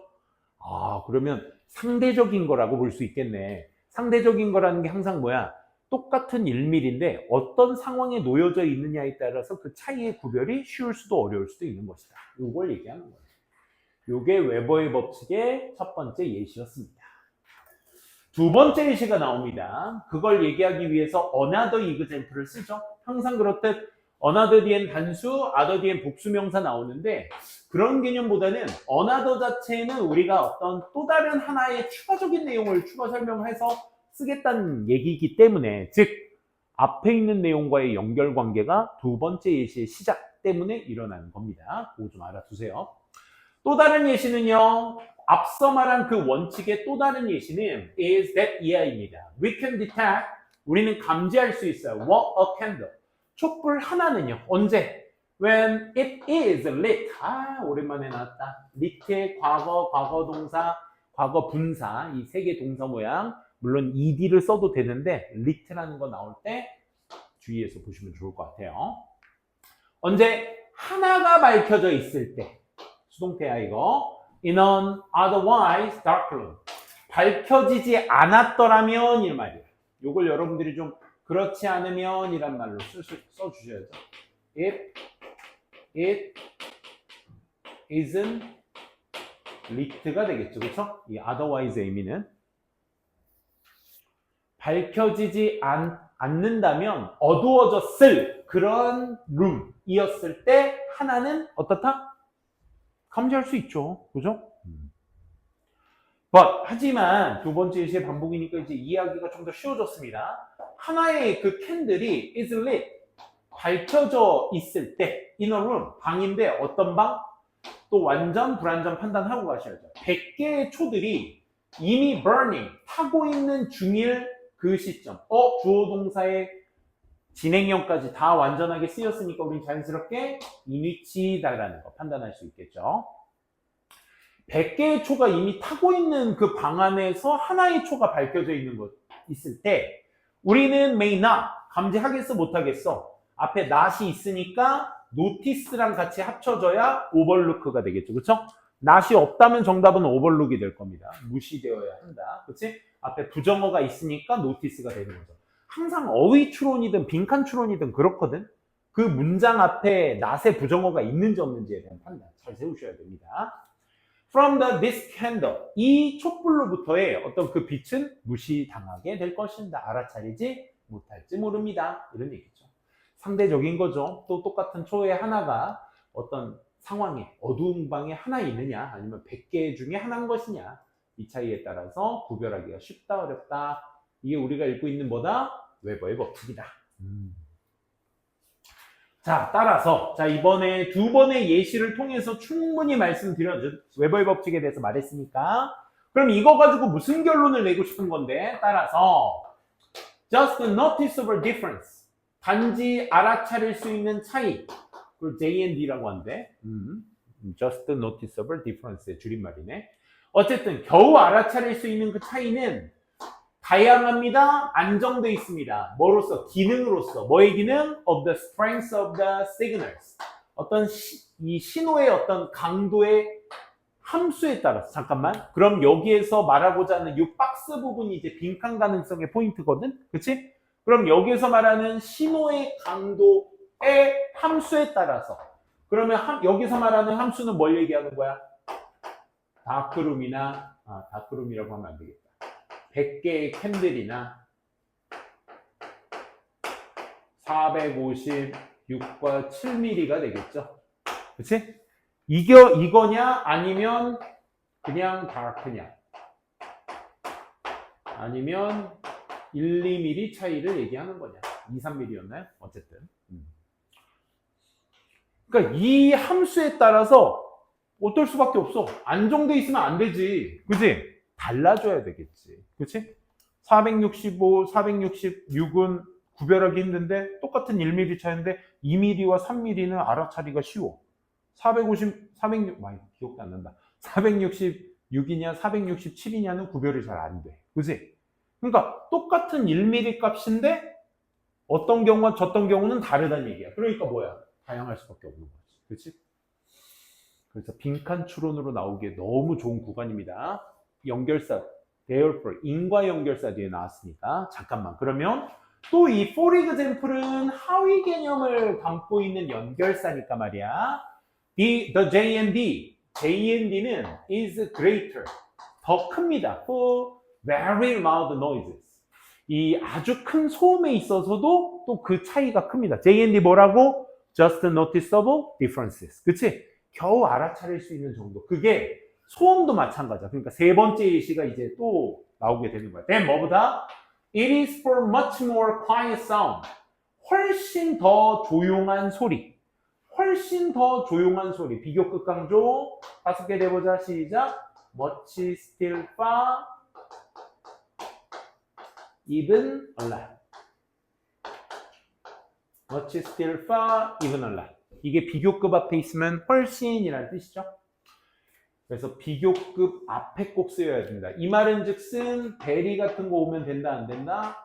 그러면 상대적인 거라고 볼 수 있겠네. 상대적인 거라는 게 항상 뭐야? 똑같은 1mm인데 어떤 상황에 놓여져 있느냐에 따라서 그 차이의 구별이 쉬울 수도 어려울 수도 있는 것이다. 이걸 얘기하는 거예요. 이게 웨버의 법칙의 첫 번째 예시였습니다. 두 번째 예시가 나옵니다. 그걸 얘기하기 위해서 another example을 쓰죠. 항상 그렇듯 another 뒤엔 단수, other 뒤엔 복수명사 나오는데 그런 개념보다는 another 자체는 우리가 어떤 또 다른 하나의 추가적인 내용을 추가 설명해서 쓰겠다는 얘기이기 때문에 즉 앞에 있는 내용과의 연결관계가 두 번째 예시의 시작 때문에 일어나는 겁니다. 그거 좀 알아두세요. 또 다른 예시는요. 앞서 말한 그 원칙의 또 다른 예시는 is that 이하입니다. We can detect, 우리는 감지할 수 있어요. What a candle. 촛불 하나는요. 언제? When it is lit. 오랜만에 나왔다. lit의 과거, 과거 동사, 과거 분사 이 세 개 동사 모양 물론 ed를 써도 되는데 lit라는 거 나올 때 주의해서 보시면 좋을 것 같아요. 언제? 하나가 밝혀져 있을 때 수동태야 이거. In an otherwise dark room. 밝혀지지 않았더라면 이 말이에요. 이걸 여러분들이 좀 그렇지 않으면 이란 말로 써주셔야죠. If it isn't lit가 되겠죠. 그렇죠? 이 otherwise의 의미는 밝혀지지 않는다면 어두워졌을 그런 룸이었을 때 하나는 어떻다? 감지할 수 있죠. 그죠? 하지만 두 번째 예시의 반복이니까 이제 이해하기가 좀 더 쉬워졌습니다. 하나의 그 캔들이 is lit 밝혀져 있을 때 in a room 방인데 어떤 방? 또 완전 불완전 판단하고 가셔야죠. 100개의 초들이 이미 burning 타고 있는 중일 그 시점 주어 동사의 진행형까지 다 완전하게 쓰였으니까 우린 자연스럽게 인위치다라는 거 판단할 수 있겠죠. 100개의 초가 이미 타고 있는 그 방 안에서 하나의 초가 밝혀져 있는 것 있을 때 우리는 may not 감지하겠어 못하겠어 앞에 not이 있으니까 notice랑 같이 합쳐져야 overlook가 되겠죠. 그렇죠? not이 없다면 정답은 overlook이 될 겁니다. 무시되어야 한다. 그렇지? 앞에 부정어가 있으니까 notice가 되는 거죠. 항상 어휘 추론이든 빈칸 추론이든 그렇거든. 그 문장 앞에 not의 부정어가 있는지 없는지에 대한 판단 잘 세우셔야 됩니다. From this candle, 이 촛불로부터의 어떤 그 빛은 무시당하게 될 것입니다. 알아차리지 못할지 모릅니다. 이런 얘기죠. 상대적인 거죠. 또 똑같은 초의 하나가 어떤 상황에 어두운 방에 하나 있느냐 아니면 100개 중에 하나인 것이냐 이 차이에 따라서 구별하기가 쉽다 어렵다. 이게 우리가 읽고 있는 뭐다? 웨버의 법칙이다. 자, 따라서 이번에 두 번의 예시를 통해서 충분히 말씀드렸죠. 웨버의 법칙에 대해서 말했으니까. 그럼 이거 가지고 무슨 결론을 내고 싶은 건데? 따라서 just a noticeable difference. 단지 알아차릴 수 있는 차이. 그걸 J&D라고 하는데 just a noticeable difference의 줄임말이네. 어쨌든 겨우 알아차릴 수 있는 그 차이는 다양합니다. 안정돼 있습니다. 뭐로서? 기능으로서. 뭐의 기능? Of the strength of the signals. 어떤 이 신호의 어떤 강도의 함수에 따라서. 잠깐만. 그럼 여기에서 말하고자 하는 이 박스 부분이 이제 빈칸 가능성의 포인트거든? 그치? 그럼 여기에서 말하는 신호의 강도의 함수에 따라서. 그러면 여기서 말하는 함수는 뭘 얘기하는 거야? 다크룸이나, 다크룸이라고 하면 안 되겠다. 100개의 캔들이나 456과 7mm가 되겠죠. 그치? 이거냐 아니면 그냥 다크냐 아니면 1, 2mm 차이를 얘기하는 거냐 2, 3mm였나요? 어쨌든 그러니까 이 함수에 따라서 어떨 수밖에 없어. 안정돼 있으면 안 되지. 그치? 달라져야 되겠지. 그치? 465, 466은 구별하기 힘든데 똑같은 1mm 차이인데 2mm와 3mm는 알아차리기가 쉬워. 406, 많이 기억도 안 난다. 466이냐 467이냐는 구별이 잘 안 돼. 그치? 그러니까 똑같은 1mm 값인데 어떤 경우와 저떤 경우는 다르다는 얘기야. 그러니까 뭐야? 다양할 수밖에 없는 거지. 그치? 그래서 빈칸 추론으로 나오기에 너무 좋은 구간입니다. 연결사, therefore, 인과 연결사 뒤에 나왔으니까 잠깐만. 그러면 또 이 for example은 하위 개념을 담고 있는 연결사니까 말이야. the J&D, J&D는 is greater, 더 큽니다. for very loud noises. 이 아주 큰 소음에 있어서도 또 그 차이가 큽니다. J&D 뭐라고? just noticeable differences. 그치? 겨우 알아차릴 수 있는 정도. 그게 소음도 마찬가지야. 그러니까 세 번째 예시가 이제 또 나오게 되는 거야. then 뭐보다? It is for much more quiet sound. 훨씬 더 조용한 소리. 훨씬 더 조용한 소리. 비교급 강조. 5개 내보자. 시작. much still far. even a lot. much still far, even a lot. 이게 비교급 앞에 있으면 훨씬이라는 뜻이죠. 그래서 비교급 앞에 꼭 쓰여야 된다. 이 말은 즉슨 대리 같은 거 오면 된다, 안 된다?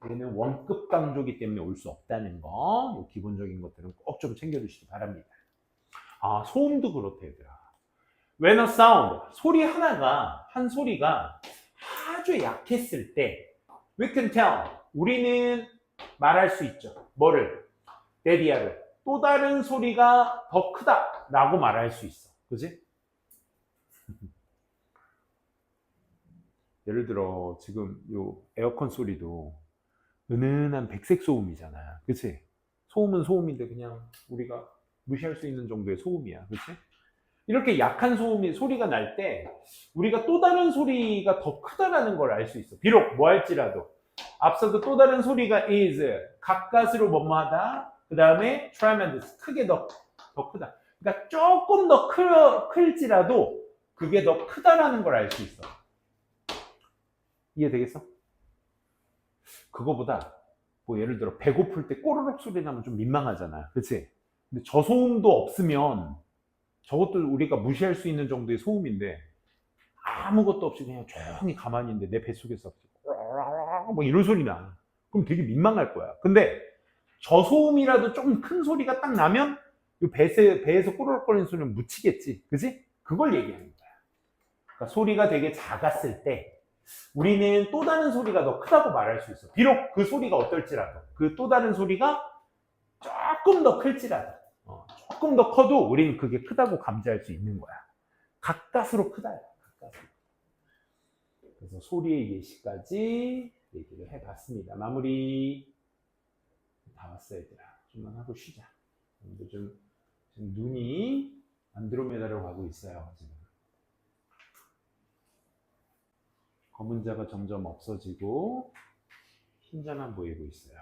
얘는 원급 강조기 때문에 올 수 없다는 거. 이 기본적인 것들은 꼭 좀 챙겨주시기 바랍니다. 아, 소음도 그렇다, 얘들아. When a sound, 소리 하나가, 한 소리가 아주 약했을 때, we can tell, 우리는 말할 수 있죠. 뭐를? 데디아를. 또 다른 소리가 더 크다 라고 말할 수 있어. 그지? 예를 들어 지금 요 에어컨 소리도 은은한 백색 소음이잖아. 그치? 소음은 소음인데 그냥 우리가 무시할 수 있는 정도의 소음이야. 그치? 이렇게 약한 소음이 소리가 날 때 우리가 또 다른 소리가 더 크다라는 걸 알 수 있어. 비록 뭐 할지라도 앞서 그 또 다른 소리가 is 가까스로 뭐뭐하다. 그 다음에 tremendous 크게 더 크다. 그러니까 조금 더 클지라도 그게 더 크다라는 걸 알 수 있어. 이해되겠어? 그거보다 뭐 예를 들어 배고플 때 꼬르륵 소리 나면 좀 민망하잖아. 그치? 근데 저소음도 없으면 저것도 우리가 무시할 수 있는 정도의 소음인데 아무것도 없이 그냥 조용히 가만히 있는데 내 뱃속에서 뭐 이런 소리 나. 그럼 되게 민망할 거야. 근데 저소음이라도 좀 큰 소리가 딱 나면 배에서 꼬르륵거리는 소리는 묻히겠지. 그치? 그걸 얘기하는 거야. 그러니까 소리가 되게 작았을 때 우리는 또 다른 소리가 더 크다고 말할 수 있어. 비록 그 소리가 어떨지라도 그 또 다른 소리가 조금 더 클지라도 조금 더 커도 우리는 그게 크다고 감지할 수 있는 거야. 가까스로 크다야. 가까스로. 그래서 소리의 예시까지 얘기를 해봤습니다. 마무리. 다 왔어 얘들아. 좀만 하고 쉬자. 오늘도 지금 눈이 안드로메다로 가고 있어요. 지금. 검은 자가 점점 없어지고 흰자만 보이고 있어요.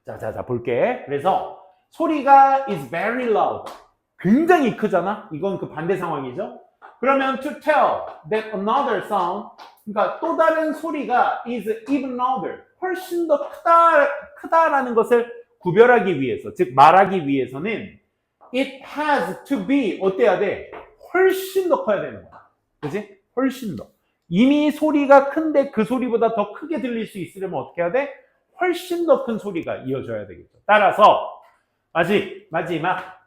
자 볼게. 그래서 소리가 is very loud. 굉장히 크잖아. 이건 그 반대 상황이죠. 그러면 to tell that another sound, 그러니까 또 다른 소리가 is even louder, 훨씬 더 크다라는 것을 구별하기 위해서, 즉 말하기 위해서는 it has to be 어때야 돼? 훨씬 더 커야 되는 거야. 그지? 훨씬 더. 이미 소리가 큰데 그 소리보다 더 크게 들릴 수 있으려면 어떻게 해야 돼? 훨씬 더 큰 소리가 이어져야 되겠죠. 따라서 마지막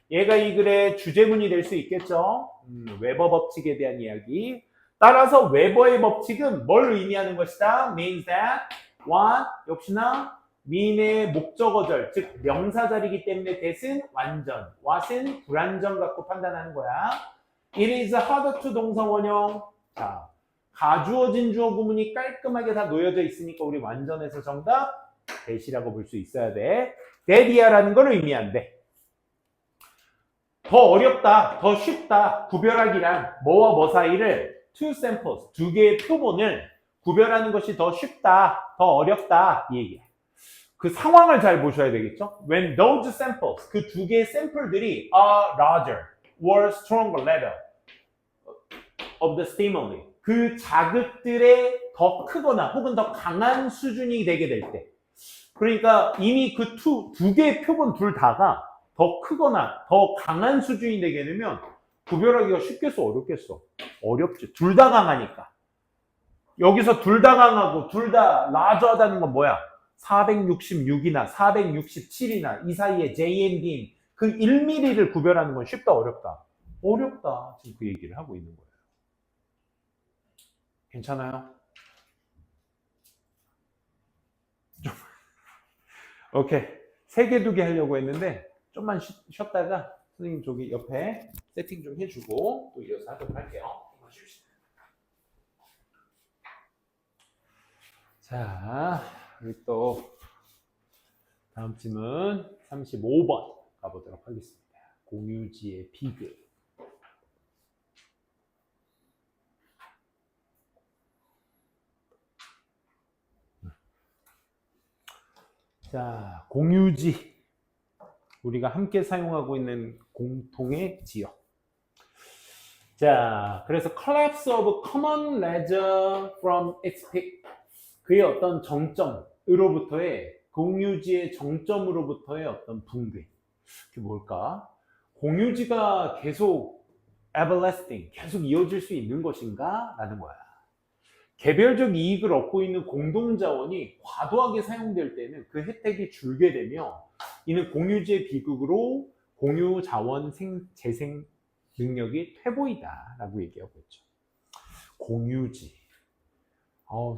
얘가 이 글의 주제문이 될 수 있겠죠. 웨버 법칙에 대한 이야기. 따라서 웨버의 법칙은 뭘 의미하는 것이다? means that what 역시나 mean의 목적어절, 즉 명사절이기 때문에 that은 완전, what은 불완전 갖고 판단하는 거야. it is harder to 동사 원형. 자, 가주어진 주어 구문이 깔끔하게 다 놓여져 있으니까 우리 완전해서 정답 that이라고 볼 수 있어야 돼. that이야라는 걸 의미한대. 더 어렵다, 더 쉽다, 구별하기란 뭐와 뭐 사이를 two samples, 두 개의 표본을 구별하는 것이 더 쉽다, 더 어렵다 이 얘기야. 그 상황을 잘 보셔야 되겠죠? When those samples, 그 두 개의 샘플들이 are larger or stronger level of the stimuli, 그 자극들의 더 크거나 혹은 더 강한 수준이 되게 될 때, 그러니까 이미 그 두 개의 표본 둘 다가 더 크거나 더 강한 수준이 되게 되면 구별하기가 쉽겠어, 어렵겠어? 어렵지. 둘 다 강하니까. 여기서 둘 다 강하고 둘 다 라저하다는 건 뭐야? 466이나 467이나 이 사이에 JND인 그 1mm를 구별하는 건 쉽다, 어렵다? 어렵다. 지금 그 얘기를 하고 있는 거예요. 괜찮아요? 오케이. 3개, 2개 하려고 했는데 좀만 쉬었다가 선생님 저기 옆에 세팅 좀 해주고 또 이어서 하도록 할게요. 자, 우리 또 다음 질문 35번 가보도록 하겠습니다. 공유지의 비교. 자, 공유지. 우리가 함께 사용하고 있는 공통의 지역. 자, 그래서 collapse of common ledger from its peak. 그의 어떤 정점으로부터의 공유지의 정점으로부터의 어떤 붕괴. 그게 뭘까? 공유지가 계속 everlasting, 계속 이어질 수 있는 것인가? 라는 거야. 개별적 이익을 얻고 있는 공동자원이 과도하게 사용될 때는 그 혜택이 줄게 되며 이는 공유지의 비극으로 공유자원 재생 능력이 퇴보이다 라고 얘기하고 있죠. 공유지.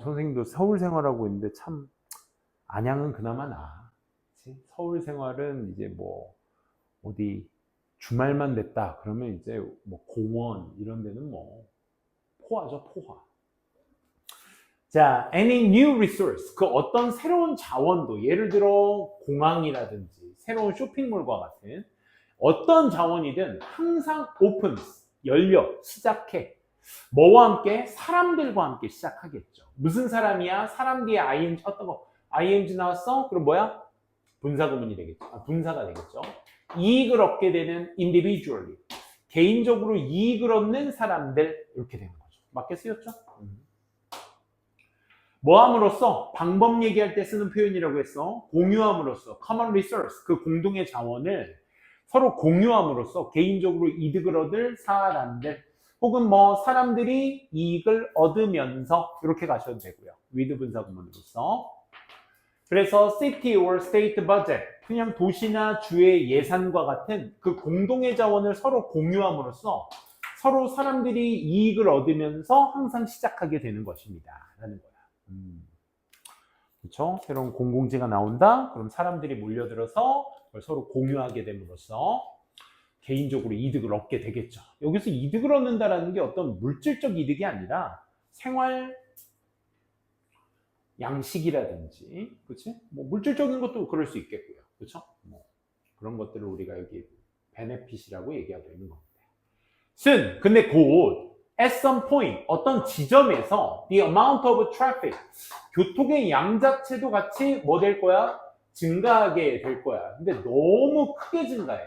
선생님도 서울 생활하고 있는데 참 안양은 그나마 나아. 그치? 서울 생활은 이제 뭐 어디 주말만 됐다 그러면 이제 뭐 공원 이런 데는 뭐 포화죠, 포화. 자, any new resource, 그 어떤 새로운 자원도, 예를 들어 공항이라든지 새로운 쇼핑몰과 같은 어떤 자원이든 항상 opens, 열려, 시작해. 뭐와 함께? 사람들과 함께 시작하겠죠. 무슨 사람이야? 사람 뒤에 ing, 어떤 거? ing 나왔어? 그럼 뭐야? 분사구문이 되겠죠. 분사가 되겠죠. 이익을 얻게 되는 individually, 개인적으로 이익을 얻는 사람들, 이렇게 되는 거죠. 맞게 쓰였죠? 뭐함으로써? 방법 얘기할 때 쓰는 표현이라고 했어. 공유함으로써, common resource, 그 공동의 자원을 서로 공유함으로써 개인적으로 이득을 얻을 사람들, 혹은 뭐 사람들이 이익을 얻으면서 이렇게 가셔도 되고요. with 분사구문으로서. 그래서 city or state budget, 그냥 도시나 주의 예산과 같은 그 공동의 자원을 서로 공유함으로써 서로 사람들이 이익을 얻으면서 항상 시작하게 되는 것입니다. 라는 거야. 그렇죠? 새로운 공공지가 나온다? 그럼 사람들이 몰려들어서 그걸 서로 공유하게 됨으로써 개인적으로 이득을 얻게 되겠죠. 여기서 이득을 얻는다라는 게 어떤 물질적 이득이 아니라 생활 양식이라든지, 그렇지? 뭐 물질적인 것도 그럴 수 있겠고요. 그렇죠? 뭐 그런 것들을 우리가 여기 베네핏이라고 얘기하고 있는 겁니다. 근데 곧 at some point, 어떤 지점에서 the amount of traffic, 교통의 양 자체도 같이 뭐 될 거야? 증가하게 될 거야. 근데 너무 크게 증가해.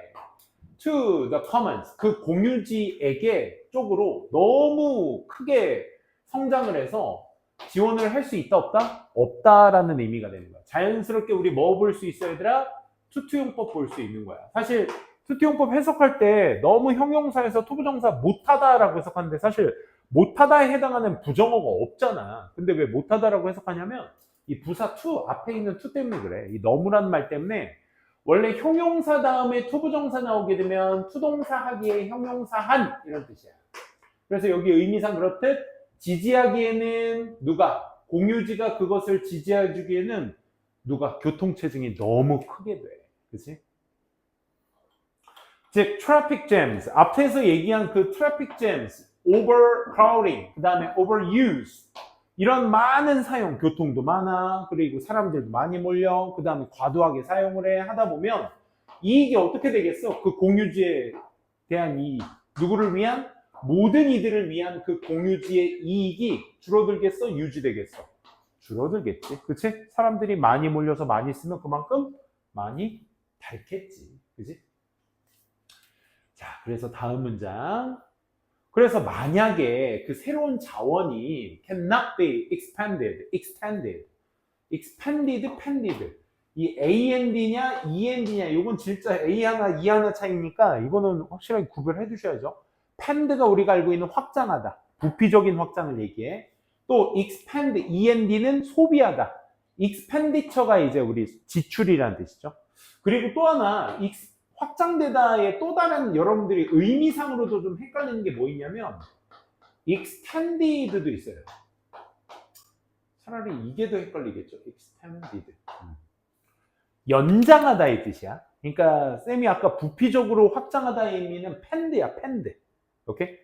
to the commons, 그 공유지에게 쪽으로 너무 크게 성장을 해서 지원을 할 수 있다 없다? 없다라는 의미가 되는 거야. 자연스럽게 우리 뭐 볼 수 있어 얘들아? 투투용법 볼 수 있는 거야. 사실 투투용법 해석할 때 너무 형용사에서 투부정사 못하다라고 해석하는데 사실 못하다에 해당하는 부정어가 없잖아. 근데 왜 못하다라고 해석하냐면 이 부사 to 앞에 있는 to 때문에 그래. 이 너무란 말 때문에 원래 형용사 다음에 투부정사 나오게 되면 투동사 하기에 형용사 한 이런 뜻이야. 그래서 여기 의미상 그렇듯 지지하기에는 누가? 공유지가 그것을 지지해 주기에는 누가? 교통체증이 너무 크게 돼. 그치? 즉, traffic jams. 앞에서 얘기한 그 traffic jams, overcrowding, 그 다음에 overuse. 이런 많은 사용, 교통도 많아. 그리고 사람들도 많이 몰려. 그 다음에 과도하게 사용을 해. 하다 보면 이익이 어떻게 되겠어? 그 공유지에 대한 이익. 누구를 위한? 모든 이들을 위한 그 공유지의 이익이 줄어들겠어? 유지되겠어? 줄어들겠지. 그치? 사람들이 많이 몰려서 많이 쓰면 그만큼 많이 닳겠지. 그치? 자, 그래서 다음 문장. 그래서 만약에 그 새로운 자원이 cannot be expanded, expanded. 이 AND냐, END냐, 이건 진짜 A 하나, E 하나 차이니까 이거는 확실하게 구별해 두셔야죠. expand가 우리가 알고 있는 확장하다, 부피적인 확장을 얘기해. 또 expand, END는 소비하다. expenditure가 이제 우리 지출이라는 뜻이죠. 그리고 또 하나, 확장되다의 또 다른 여러분들이 의미상으로도 좀 헷갈리는 게 뭐 있냐면 extended도 있어요. 차라리 이게 더 헷갈리겠죠. extended. 연장하다의 뜻이야. 그러니까 쌤이 아까 부피적으로 확장하다의 의미는 팬드야, 팬드. 오케이?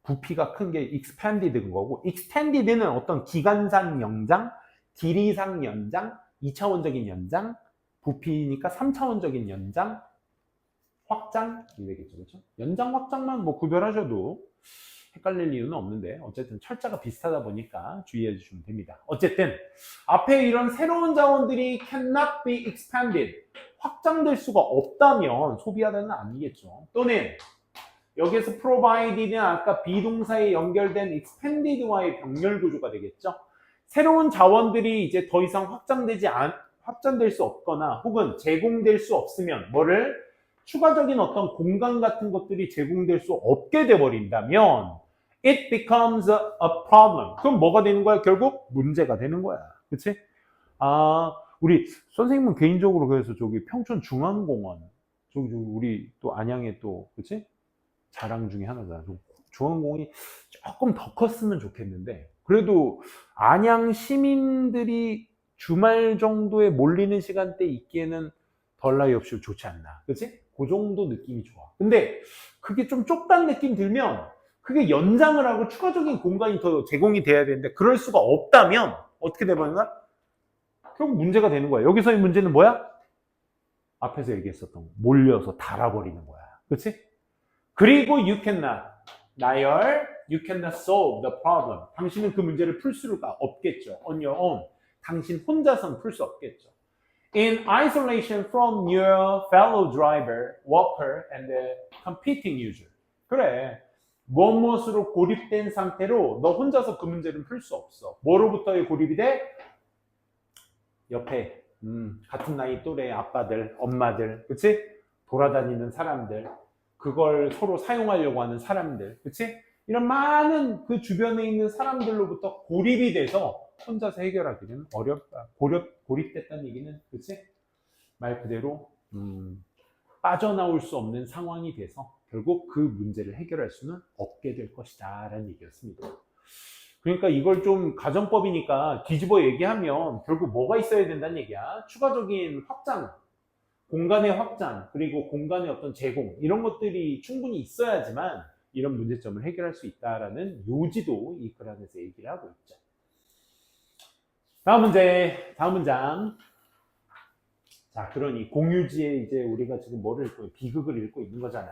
부피가 큰 게 expanded인 거고, extended는 어떤 기간상 연장, 길이상 연장, 2차원적인 연장, 부피니까 3차원적인 연장, 확장 이되겠죠, 그렇죠? 연장, 확장만 뭐 구별하셔도 헷갈릴 이유는 없는데 어쨌든 철자가 비슷하다 보니까 주의해 주시면 됩니다. 어쨌든 앞에 이런 새로운 자원들이 cannot be expanded, 확장될 수가 없다면 소비하다는 아니겠죠. 또는 여기에서 provided는 아까 비동사에 연결된 expanded와의 병렬 구조가 되겠죠. 새로운 자원들이 이제 더 이상 확장될 수 없거나 혹은 제공될 수 없으면 뭐를 추가적인 어떤 공간 같은 것들이 제공될 수 없게 돼버린다면 it becomes a problem. 그럼 뭐가 되는 거야? 결국 문제가 되는 거야. 그치? 우리 선생님은 개인적으로 그래서 저기 평촌 중앙공원, 저기 우리 또 안양에 또, 그치? 자랑 중에 하나잖아. 중앙공원이 조금 더 컸으면 좋겠는데, 그래도 안양 시민들이 주말 정도에 몰리는 시간대 있기에는 덜 나위 없이 좋지 않나. 그치? 그 정도 느낌이 좋아. 근데 그게 좀 좁다는 느낌 들면 그게 연장을 하고 추가적인 공간이 더 제공이 돼야 되는데 그럴 수가 없다면 어떻게 되버리나? 결국 문제가 되는 거야. 여기서의 문제는 뭐야? 앞에서 얘기했었던 거. 몰려서 달아버리는 거야. 그치? 그리고 you cannot, 나열, you cannot solve the problem. 당신은 그 문제를 풀 수가 없겠죠. on your own. 당신 혼자서는 풀 수 없겠죠. In isolation from your fellow driver, worker, and the competing user. 그래. 무엇으로 고립된 상태로 너 혼자서 그 문제를 풀 수 없어. 뭐로부터의 고립이 돼? 옆에 같은 나이 또래 아빠들, 엄마들, 그치? 돌아다니는 사람들, 그걸 서로 사용하려고 하는 사람들, 그치? 이런 많은 그 주변에 있는 사람들로부터 고립이 돼서 혼자서 해결하기는 어렵다. 고립됐다는 얘기는, 그치? 말 그대로 빠져나올 수 없는 상황이 돼서 결국 그 문제를 해결할 수는 없게 될 것이다 라는 얘기였습니다. 그러니까 이걸 좀 가정법이니까 뒤집어 얘기하면 결국 뭐가 있어야 된다는 얘기야. 추가적인 확장, 공간의 확장, 그리고 공간의 어떤 제공, 이런 것들이 충분히 있어야지만 이런 문제점을 해결할 수 있다라는 요지도 이 글 안에서 얘기를 하고 있죠. 다음 문제, 다음 문장. 자, 그러니 공유지에 이제 우리가 지금 뭐를 읽고, 비극을 읽고 있는 거잖아.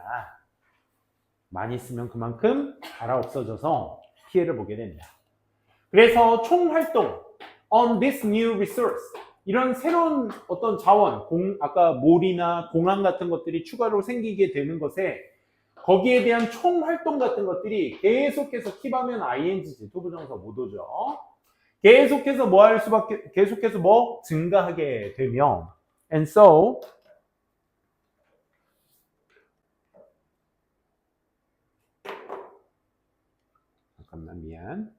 많이 쓰면 그만큼 갈아 없어져서 피해를 보게 된다. 그래서 총 활동 on this new resource, 이런 새로운 어떤 자원, 아까 몰이나 공항 같은 것들이 추가로 생기게 되는 것에 거기에 대한 총 활동 같은 것들이 계속해서 킵하면 ing지, 투부정사 못 오죠. 계속해서 뭐 할 수밖에, 계속해서 뭐 증가하게 되면, and so 잠깐만 미안.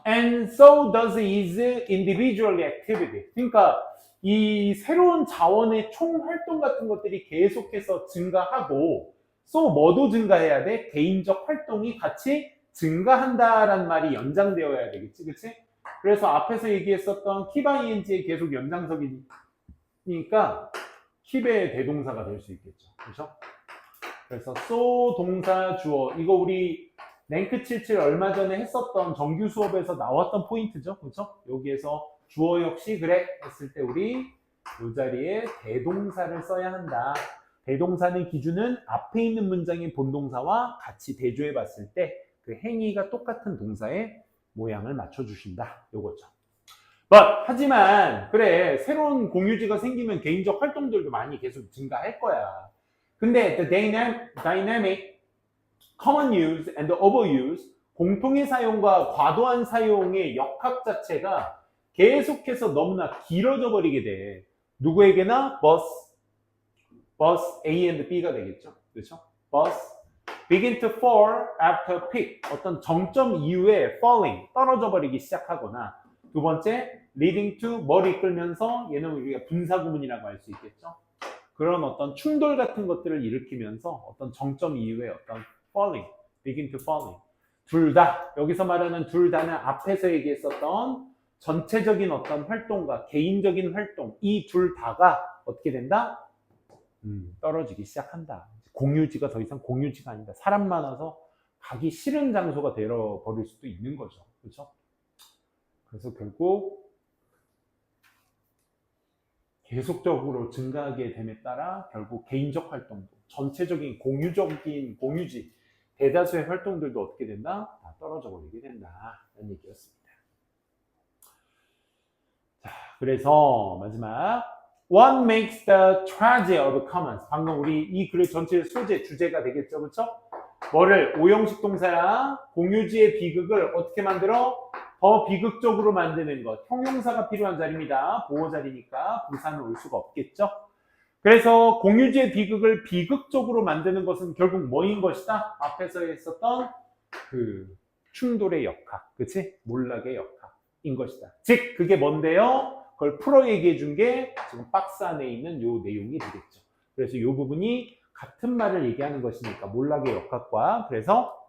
And so does his individual activity. 그러니까 이 새로운 자원의 총 활동 같은 것들이 계속해서 증가하고, so 뭐도 증가해야 돼? 개인적 활동이 같이 증가한다라는 말이 연장되어야 되겠지, 그치? 그래서 앞에서 얘기했었던 keep ing의 계속 연장석이니까 keep의 대동사가 될 수 있겠죠, 그렇죠? 그래서 so 동사 주어, 이거 우리 랭크 77 얼마 전에 했었던 정규 수업에서 나왔던 포인트죠, 그렇죠? 여기에서 주어 역시 그래 했을 때 우리 이 자리에 대동사를 써야 한다. 대동사는 기준은 앞에 있는 문장의 본동사와 같이 대조해 봤을 때 그 행위가 똑같은 동사의 모양을 맞춰주신다. 요거죠. 하지만 그래, 새로운 공유지가 생기면 개인적 활동들도 많이 계속 증가할 거야. 근데 the dynamic common use and overuse, 공통의 사용과 과도한 사용의 역학 자체가 계속해서 너무나 길어져 버리게 돼. 누구에게나 bus A and B가 되겠죠. 그렇죠? bus begin to fall after peak, 어떤 정점 이후에 falling, 떨어져 버리기 시작하거나, 두 번째 leading to, 뭐를 이끌면서, 얘는 우리가 분사구문이라고 할 수 있겠죠. 그런 어떤 충돌 같은 것들을 일으키면서 어떤 정점 이후에 어떤 falling, begin to falling. 둘 다, 여기서 말하는 둘 다는 앞에서 얘기했었던 전체적인 어떤 활동과 개인적인 활동, 이 둘 다가 어떻게 된다? 떨어지기 시작한다. 공유지가 더 이상 공유지가 아니다. 사람 많아서 가기 싫은 장소가 되어 버릴 수도 있는 거죠. 그렇죠? 그래서 결국 계속적으로 증가하게 됨에 따라 결국 개인적 활동도, 전체적인 공유지, 대다수의 활동들도 어떻게 된다? 다 떨어져 버리게 된다. 라는 얘기였습니다. 자, 그래서 마지막 What makes the tragedy of commons? 방금 우리 이 글의 전체 소재, 주제가 되겠죠, 그렇죠? 뭐를 오형식 동사랑 공유지의 비극을 어떻게 만들어? 더 비극적으로 만드는 것. 형용사가 필요한 자리입니다. 보호 자리니까 부사는 올 수가 없겠죠. 그래서 공유지의 비극을 비극적으로 만드는 것은 결국 뭐인 것이다? 앞에서 했었던 그 충돌의 역학, 그치? 몰락의 역학인 것이다. 즉, 그게 뭔데요? 그걸 풀어 얘기해 준 게 지금 박스 안에 있는 요 내용이 되겠죠. 그래서 요 부분이 같은 말을 얘기하는 것이니까 몰락의 역학과 그래서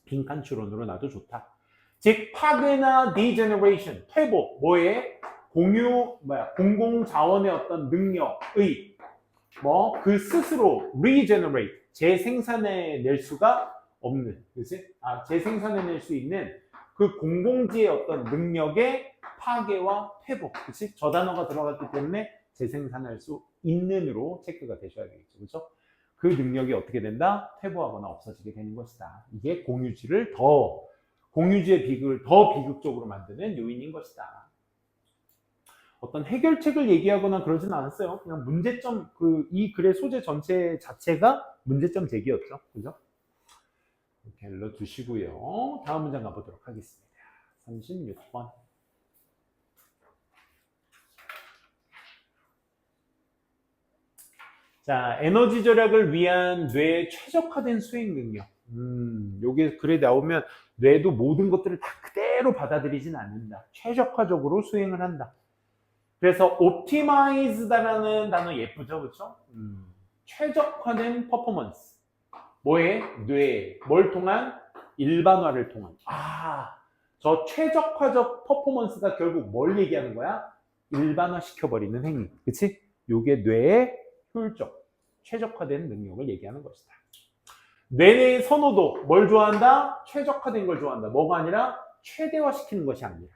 빈칸 추론으로 놔도 좋다. 즉, 파괴나 디제너레이션, 퇴보, 뭐에? 공공 자원의 어떤 능력의 그 스스로 regenerate, 재생산해낼 수가 없는, 그치? 재생산해낼 수 있는 그 공공지의 어떤 능력의 파괴와 회복, 그치? 저 단어가 들어갔기 때문에 재생산할 수 있는으로 체크가 되셔야 되겠죠, 그렇죠? 그 능력이 어떻게 된다? 퇴보하거나 없어지게 되는 것이다. 이게 공유지의 비극을 더 비극적으로 만드는 요인인 것이다. 어떤 해결책을 얘기하거나 그러진 않았어요. 그냥 문제점, 이 글의 소재 전체 자체가 문제점 제기였죠. 그죠? 이렇게 눌러두시고요. 다음 문장 가보도록 하겠습니다. 36번. 자, 에너지 절약을 위한 뇌의 최적화된 수행 능력. 요게 글에 나오면 뇌도 모든 것들을 다 그대로 받아들이진 않는다. 최적화적으로 수행을 한다. 그래서 optimize다라는 단어 예쁘죠, 그렇죠? 최적화된 퍼포먼스. 뭐에? 뇌. 뭘 통한? 일반화를 통한. 저 최적화적 퍼포먼스가 결국 뭘 얘기하는 거야? 일반화 시켜버리는 행위. 그치? 요게 뇌의 효율적, 최적화된 능력을 얘기하는 것이다. 뇌의 선호도, 뭘 좋아한다? 최적화된 걸 좋아한다. 뭐가 아니라 최대화시키는 것이 아니라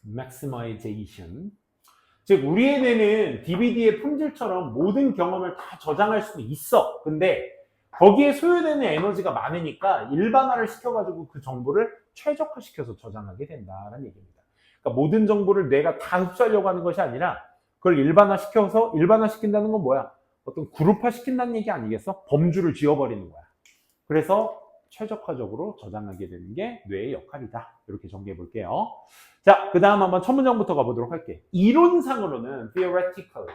maximization. 즉, 우리의 뇌는 DVD의 품질처럼 모든 경험을 다 저장할 수는 있어. 근데 거기에 소요되는 에너지가 많으니까 일반화를 시켜가지고 그 정보를 최적화시켜서 저장하게 된다는 얘기입니다. 그러니까 모든 정보를 뇌가 다 흡수하려고 하는 것이 아니라 그걸 일반화시킨다는 건 뭐야? 어떤 그룹화 시킨다는 얘기 아니겠어? 범주를 지어버리는 거야. 그래서 최적화적으로 저장하게 되는 게 뇌의 역할이다. 이렇게 정리해 볼게요. 자, 그 다음 한번 첫 문장부터 가보도록 할게. 이론상으로는 theoretical,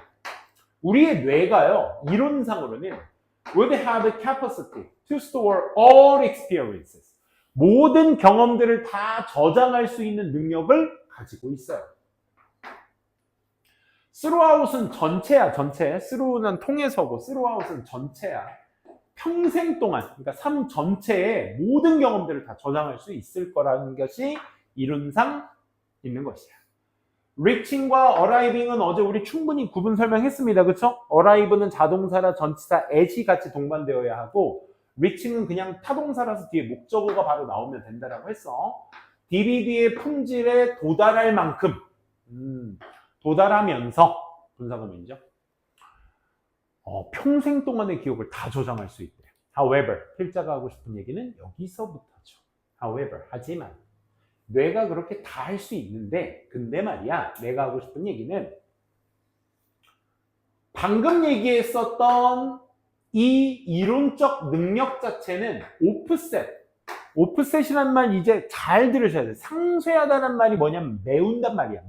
우리의 뇌가요, 이론상으로는 would have the capacity to store all experiences, 모든 경험들을 다 저장할 수 있는 능력을 가지고 있어요. throughout은 전체야, 전체. through는 통해서고 throughout은 전체야. 평생 동안, 그러니까 삶 전체에 모든 경험들을 다 저장할 수 있을 거라는 것이 이론상 있는 것이야. reaching과 arriving은 어제 우리 충분히 구분 설명했습니다. 그렇죠? arrive는 자동사라 전치사 at이 같이 동반되어야 하고 reaching은 그냥 타동사라서 뒤에 목적어가 바로 나오면 된다라고 했어. DVD의 품질에 도달할 만큼 도달하면서 분사구문이죠. 평생 동안의 기억을 다 저장할 수 있대. However, 필자가 하고 싶은 얘기는 여기서부터죠. However, 하지만 뇌가 그렇게 다 할 수 있는데, 근데 말이야, 내가 하고 싶은 얘기는 방금 얘기했었던 이 이론적 능력 자체는 오프셋이라는 말 이제 잘 들으셔야 돼요. 상쇄하다는 말이 뭐냐면 메운단 말이야.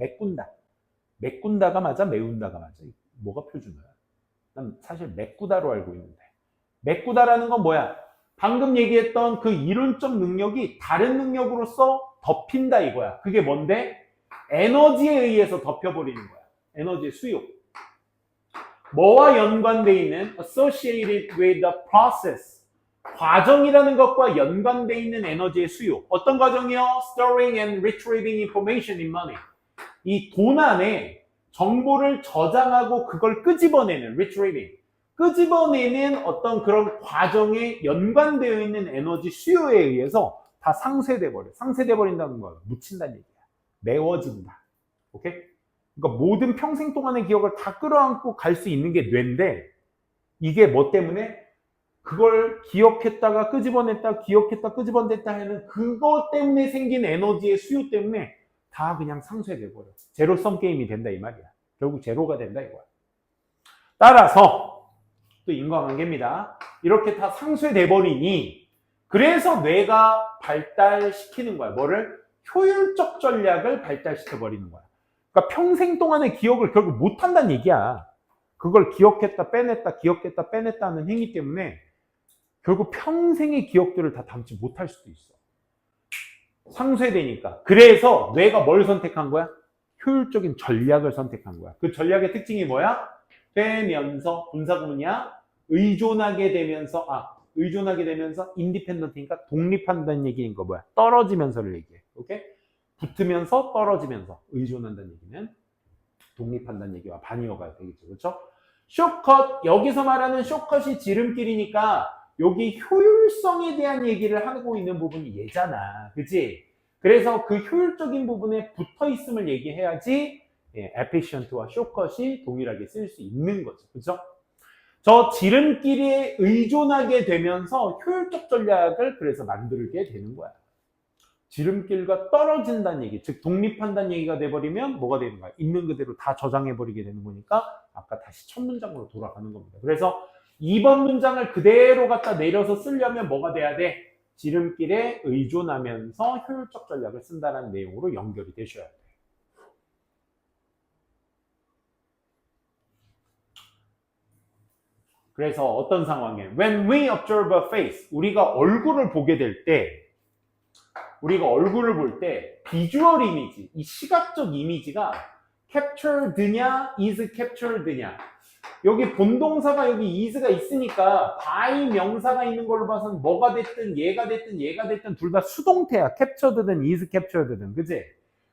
메꾼다가 맞아? 메운다가 맞아? 뭐가 표준어야? 난 사실 메꾸다로 알고 있는데. 메꾸다라는 건 뭐야? 방금 얘기했던 그 이론적 능력이 다른 능력으로서 덮인다 이거야. 그게 뭔데? 에너지에 의해서 덮여버리는 거야. 에너지의 수요. 뭐와 연관되어 있는 associated with the process, 과정이라는 것과 연관되어 있는 에너지의 수요. 어떤 과정이요? Storing and retrieving information in money. 이 돈 안에 정보를 저장하고 그걸 끄집어내는 retrieving, 끄집어내는 어떤 그런 과정에 연관되어 있는 에너지 수요에 의해서 다 상쇄돼 버려. 상쇄돼 버린다는 거야. 묻힌다는 얘기야. 메워진다. 오케이? 그러니까 모든 평생 동안의 기억을 다 끌어안고 갈 수 있는 게 뇌인데, 이게 뭐 때문에? 그걸 기억했다가 끄집어냈다, 기억했다 끄집어냈다 하는 그것 때문에 생긴 에너지의 수요 때문에 다 그냥 상쇄돼 버려. 제로섬 게임이 된다 이 말이야. 결국 제로가 된다 이거야. 따라서 또 인과관계입니다. 이렇게 다 상쇄돼 버리니 그래서 뇌가 발달시키는 거야. 뭐를? 효율적 전략을 발달시켜 버리는 거야. 그러니까 평생 동안의 기억을 결국 못 한다는 얘기야. 그걸 기억했다 빼냈다 기억했다 빼냈다 하는 행위 때문에 결국 평생의 기억들을 다 담지 못할 수도 있어. 상쇄되니까. 그래서 뇌가 뭘 선택한 거야? 효율적인 전략을 선택한 거야. 그 전략의 특징이 뭐야? 되면서 분사구문이야. 의존하게 되면서 인디펜던트니까 독립한다는 얘기인 거 뭐야? 떨어지면서를 얘기해. 오케이? 붙으면서 떨어지면서 의존한다는 얘기는 독립한다는 얘기와 반이어가 되겠죠. 그렇죠? 쇼컷, 여기서 말하는 쇼컷이 지름길이니까 여기 효율성에 대한 얘기를 하고 있는 부분이 얘잖아. 그치? 그래서 그 효율적인 부분에 붙어 있음을 얘기해야지 efficient와 쇼컷이 동일하게 쓸 수 있는 거죠. 그죠? 저 지름길에 의존하게 되면서 효율적 전략을 그래서 만들게 되는 거야. 지름길과 떨어진다는 얘기, 즉 독립한다는 얘기가 돼버리면 뭐가 되는 거야? 있는 그대로 다 저장해버리게 되는 거니까 아까 다시 첫 문장으로 돌아가는 겁니다. 그래서 2번 문장을 그대로 갖다 내려서 쓰려면 뭐가 돼야 돼? 지름길에 의존하면서 효율적 전략을 쓴다는 내용으로 연결이 되셔야 돼. 그래서 어떤 상황에 When we observe a face, 우리가 얼굴을 보게 될 때, 우리가 얼굴을 볼 때 비주얼 이미지, 이 시각적 이미지가 captured냐, is captured냐. 여기 본동사가 여기 is가 있으니까 by 명사가 있는 걸로 봐서는 뭐가 됐든 얘가 됐든 둘 다 수동태야. captured든 is captured든. 그치?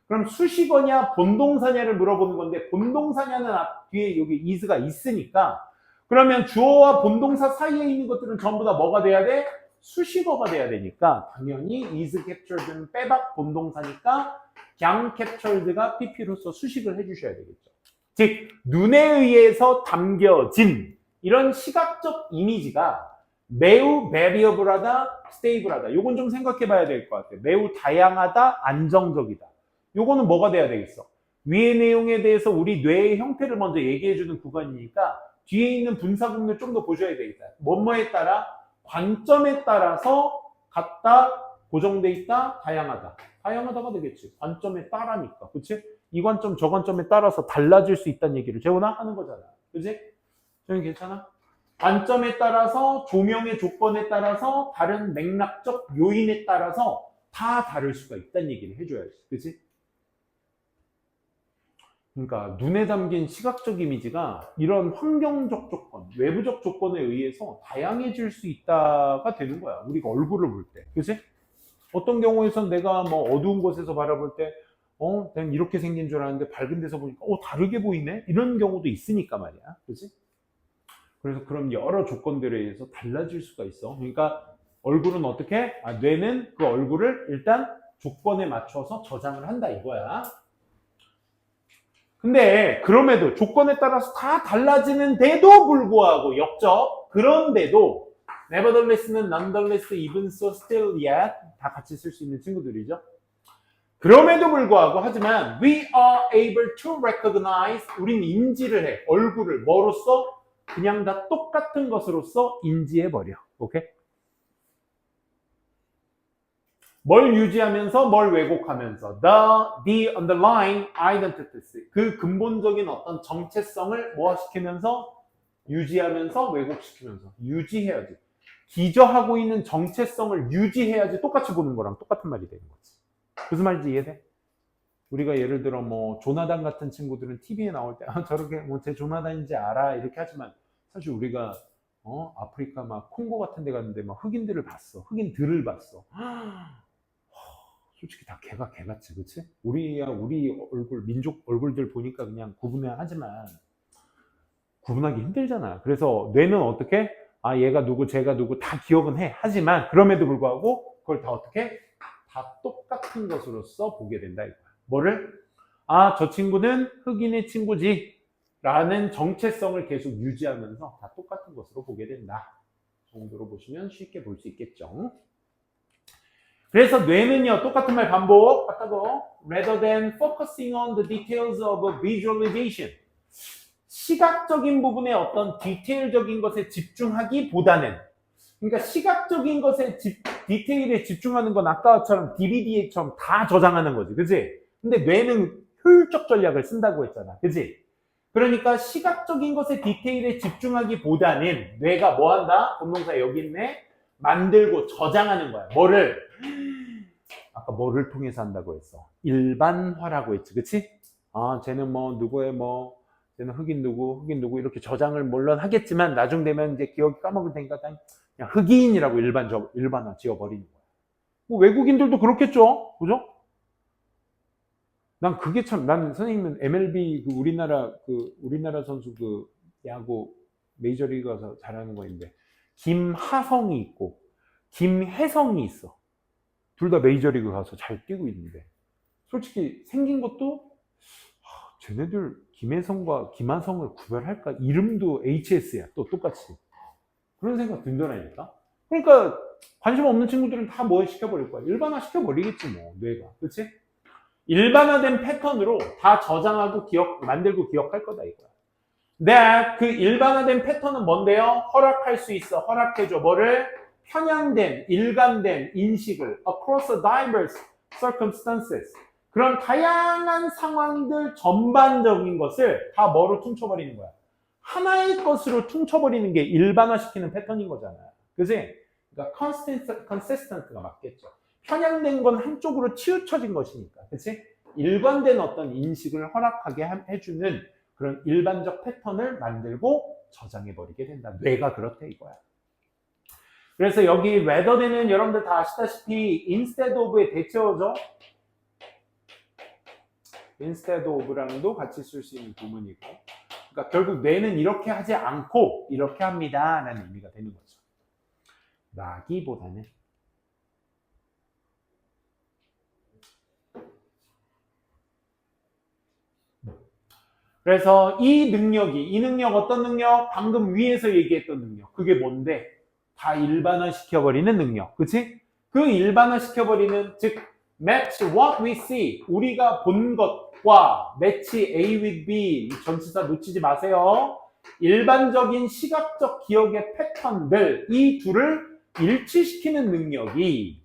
그럼 수식어냐 본동사냐를 물어보는 건데 본동사냐는 뒤에 여기 is가 있으니까 그러면 주어와 본동사 사이에 있는 것들은 전부 다 뭐가 돼야 돼? 수식어가 돼야 되니까 당연히 is captured는 빼박 본동사니까 그냥 captured가 pp로서 수식을 해주셔야 되겠죠. 즉 눈에 의해서 담겨진 이런 시각적 이미지가 매우 variable하다, stable하다. 요건 좀 생각해 봐야 될 것 같아요. 매우 다양하다, 안정적이다. 요거는 뭐가 돼야 되겠어? 위의 내용에 대해서 우리 뇌의 형태를 먼저 얘기해 주는 구간이니까 뒤에 있는 분사구문을 좀 더 보셔야 되겠다. 뭐뭐에 따라, 관점에 따라서 같다, 고정돼 있다, 다양하다. 다양하다가 되겠지. 관점에 따라니까. 그치? 이 관점, 저 관점에 따라서 달라질 수 있다는 얘기를 재훈아 하는 거잖아. 그치? 재훈이 괜찮아? 관점에 따라서, 조명의 조건에 따라서, 다른 맥락적 요인에 따라서 다 다를 수가 있다는 얘기를 해줘야지. 그치? 그러니까 눈에 담긴 시각적 이미지가 이런 환경적 조건, 외부적 조건에 의해서 다양해질 수 있다가 되는 거야. 우리가 얼굴을 볼 때. 그치? 어떤 경우에선 내가 뭐 어두운 곳에서 바라볼 때 난 이렇게 생긴 줄 알았는데 밝은 데서 보니까 다르게 보이네? 이런 경우도 있으니까 말이야. 그치? 그래서 그런 여러 조건들에 의해서 달라질 수가 있어. 그러니까 얼굴은 어떻게? 뇌는 그 얼굴을 일단 조건에 맞춰서 저장을 한다 이거야. 근데 그럼에도 조건에 따라서 다 달라지는데도 불구하고 역적, 그런데도 nevertheless는 nonetheless, even so, still, yet 다 같이 쓸 수 있는 친구들이죠. 그럼에도 불구하고 하지만 we are able to recognize, 우리는 인지를 해. 얼굴을 뭐로써? 그냥 다 똑같은 것으로서 인지해버려. 오케이? 뭘 유지하면서 뭘 왜곡하면서 the underlying identities, 그 근본적인 어떤 정체성을 무엇시키면서 유지하면서 왜곡시키면서 유지해야지. 기저하고 있는 정체성을 유지해야지 똑같이 보는 거랑 똑같은 말이 되는 거지. 무슨 말인지 이해돼? 우리가 예를 들어 뭐 조나단 같은 친구들은 TV에 나올 때 저렇게 뭐 제 조나단인지 알아 이렇게 하지만 사실 우리가 아프리카 막 콩고 같은 데 갔는데 막 흑인들을 봤어. 흑인들을 봤어. 솔직히 다 개가 개같이, 그치? 우리 얼굴, 민족 얼굴들 보니까 그냥 구분하지만 구분하기 힘들잖아. 그래서 뇌는 어떻게? 얘가 누구, 쟤가 누구 다 기억은 해. 하지만 그럼에도 불구하고 그걸 다 어떻게? 다 똑같은 것으로서 보게 된다 이거야. 뭐를? 아, 저 친구는 흑인의 친구지 라는 정체성을 계속 유지하면서 다 똑같은 것으로 보게 된다 정도로 보시면 쉽게 볼 수 있겠죠. 그래서 뇌는요, 똑같은 말 반복, 같다고. Rather than focusing on the details of visualization. 시각적인 부분의 어떤 디테일적인 것에 집중하기보다는, 그러니까 시각적인 것에 디테일에 집중하는 건 아까처럼 DVD처럼 다 저장하는 거지, 그지? 근데 뇌는 효율적 전략을 쓴다고 했잖아, 그지? 그러니까 시각적인 것에 디테일에 집중하기보다는 뇌가 뭐 한다? 본동사 여기 있네. 만들고 저장하는 거야. 뭐를? 아까 뭐를 통해서 한다고 했어? 일반화라고 했지, 그치? 아, 쟤는 뭐 누구의 뭐 쟤는 흑인 누구 이렇게 저장을 물론 하겠지만 나중 되면 이제 기억이 까먹을 테니까 그냥 흑인이라고 일반화 지어버리는 거야. 뭐 외국인들도 그렇겠죠, 그죠? 난 그게 참, 난 선생님은 MLB 우리나라 선수 야구 메이저리그 가서 잘하는 거 있는데 김하성이 있고 김혜성이 있어. 둘 다 메이저리그 가서 잘 뛰고 있는데 솔직히 생긴 것도 쟤네들 김혜성과 김하성을 구별할까? 이름도 HS야 또 똑같이. 그런 생각 든다니까. 그러니까 관심 없는 친구들은 다 뭐 시켜버릴 거야. 일반화 시켜버리겠지 뭐 뇌가. 그렇지? 일반화된 패턴으로 다 저장하고 만들고 기억할 거다 이거야. 근데 그 일반화된 패턴은 뭔데요? 허락할 수 있어. 허락해줘. 뭐를? 편향된, 일관된 인식을 across a diverse circumstances. 그런 다양한 상황들 전반적인 것을 다 뭐로 퉁쳐버리는 거야? 하나의 것으로 퉁쳐버리는 게 일반화시키는 패턴인 거잖아. 그지? 그러니까 consistent가 맞겠죠. 편향된 건 한쪽으로 치우쳐진 것이니까. 그치? 일관된 어떤 인식을 허락하게 해주는 그런 일반적 패턴을 만들고 저장해버리게 된다. 뇌가 그렇대 이거야. 그래서 여기 rather than은 여러분들 다 아시다시피 instead of의 대체어죠. instead of랑도 같이 쓸 수 있는 구문이고, 그러니까 결국 뇌는 이렇게 하지 않고 이렇게 합니다 라는 의미가 되는 거죠. 라기보다는. 그래서 이 능력 어떤 능력? 방금 위에서 얘기했던 능력. 그게 뭔데? 다 일반화 시켜버리는 능력. 그치? 그 일반화 시켜버리는, 즉 match what we see. 우리가 본 것과 match A with B. 전치사 놓치지 마세요. 일반적인 시각적 기억의 패턴들, 이 둘을 일치시키는 능력이,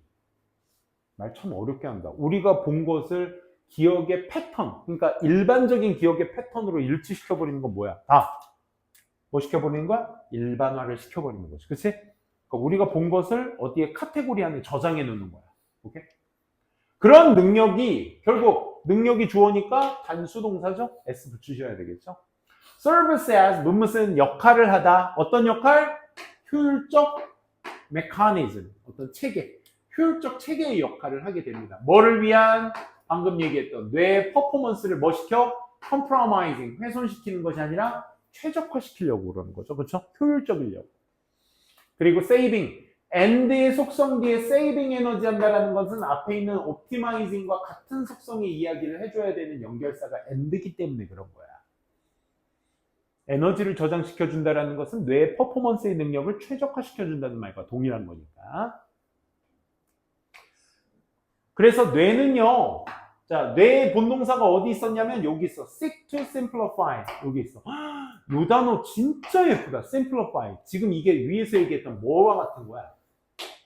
말 참 어렵게 한다. 우리가 본 것을 기억의 패턴, 그러니까 일반적인 기억의 패턴으로 일치시켜버리는 건 뭐야? 다 뭐 시켜버리는 거야? 일반화를 시켜버리는 거지. 그치? 그러니까 우리가 본 것을 어디에 카테고리 안에 저장해 놓는 거야. 오케이? 그런 능력이, 결국 능력이 주어니까 단수 동사죠? S 붙이셔야 되겠죠? Service as, 무슨 역할을 하다. 어떤 역할? 효율적 메커니즘, 어떤 체계, 효율적 체계의 역할을 하게 됩니다. 뭐를 위한? 방금 얘기했던 뇌 퍼포먼스를 뭐 시켜? compromising, 훼손시키는 것이 아니라 최적화시키려고 그러는 거죠. 그렇죠? 효율적이려고. 그리고 saving, and의 속성 뒤에 saving 에너지 한다는 것은 앞에 있는 optimizing과 같은 속성의 이야기를 해줘야 되는 연결사가 and이기 때문에 그런 거야. 에너지를 저장시켜준다는 것은 뇌의 퍼포먼스의 능력을 최적화시켜준다는 말과 동일한 거니까. 그래서 뇌는요, 자, 뇌의 본동사가 어디 있었냐면 여기 있어. seek to simplify. 여기 있어. 이 단어 진짜 예쁘다. simplify. 지금 이게 위에서 얘기했던 뭐와 같은 거야?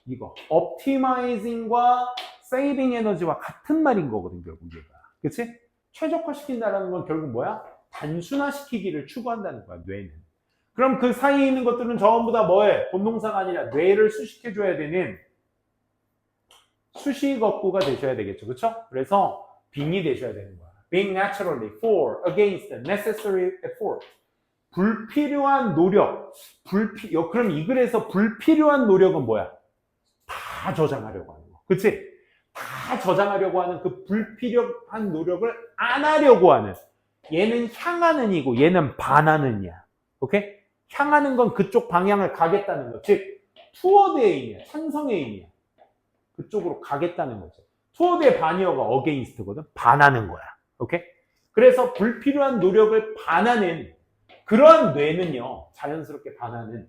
이거. optimizing과 saving 에너지와 같은 말인 거거든, 결국 얘가. 그치? 최적화시킨다는 건 결국 뭐야? 단순화시키기를 추구한다는 거야, 뇌는. 그럼 그 사이에 있는 것들은 전부 다 뭐해? 본동사가 아니라 뇌를 수식해줘야 되는 수식어구가 되셔야 되겠죠. 그쵸? 그래서 being이 되셔야 되는 거야. being naturally, for, against, necessary effort. 불필요한 노력. 그럼 이 글에서 불필요한 노력은 뭐야? 다 저장하려고 하는 거. 그치? 다 저장하려고 하는 그 불필요한 노력을 안 하려고 하는. 얘는 향하는 이고 얘는 반하는 이야. 오케이? 향하는 건 그쪽 방향을 가겠다는 거. 즉, toward aim이야. 찬성의 aim이야. 그쪽으로 가겠다는 거죠. toward의 반이어가 against거든. 반하는 거야. 오케이? 그래서 불필요한 노력을 반하는 그러한 뇌는요, 자연스럽게 반하는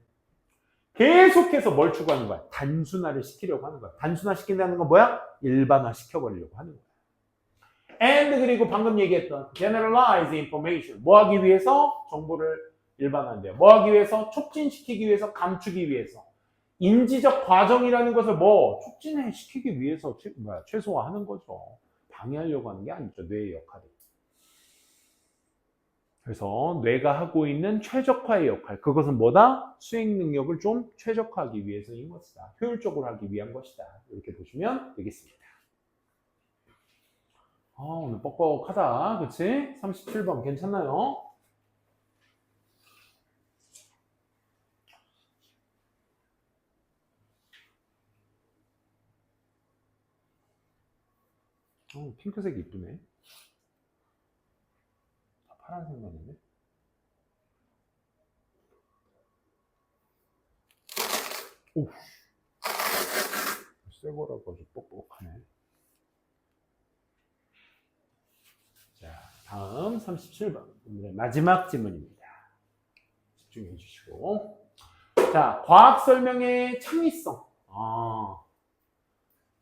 계속해서 뭘 추구하는 거야? 단순화를 시키려고 하는 거야. 단순화 시킨다는 건 뭐야? 일반화 시켜버리려고 하는 거야. and 그리고 방금 얘기했던 generalize information. 뭐 하기 위해서? 정보를 일반화한대요. 뭐 하기 위해서? 촉진시키기 위해서, 감추기 위해서. 인지적 과정이라는 것을 뭐 촉진시키기 위해서 최소화하는 거죠. 방해하려고 하는 게 아니죠. 뇌의 역할이. 그래서 뇌가 하고 있는 최적화의 역할, 그것은 뭐다? 수행 능력을 좀 최적화하기 위해서인 것이다. 효율적으로 하기 위한 것이다. 이렇게 보시면 되겠습니다. 오늘 뻑뻑하다. 그치? 37번 괜찮나요? 핑크색이 이쁘네. 파란색만 있네. 오, 새 거라고 아주 뻑뻑하네. 자, 다음 37번. 오늘의 마지막 질문입니다. 집중해 주시고. 자, 과학 설명의 창의성.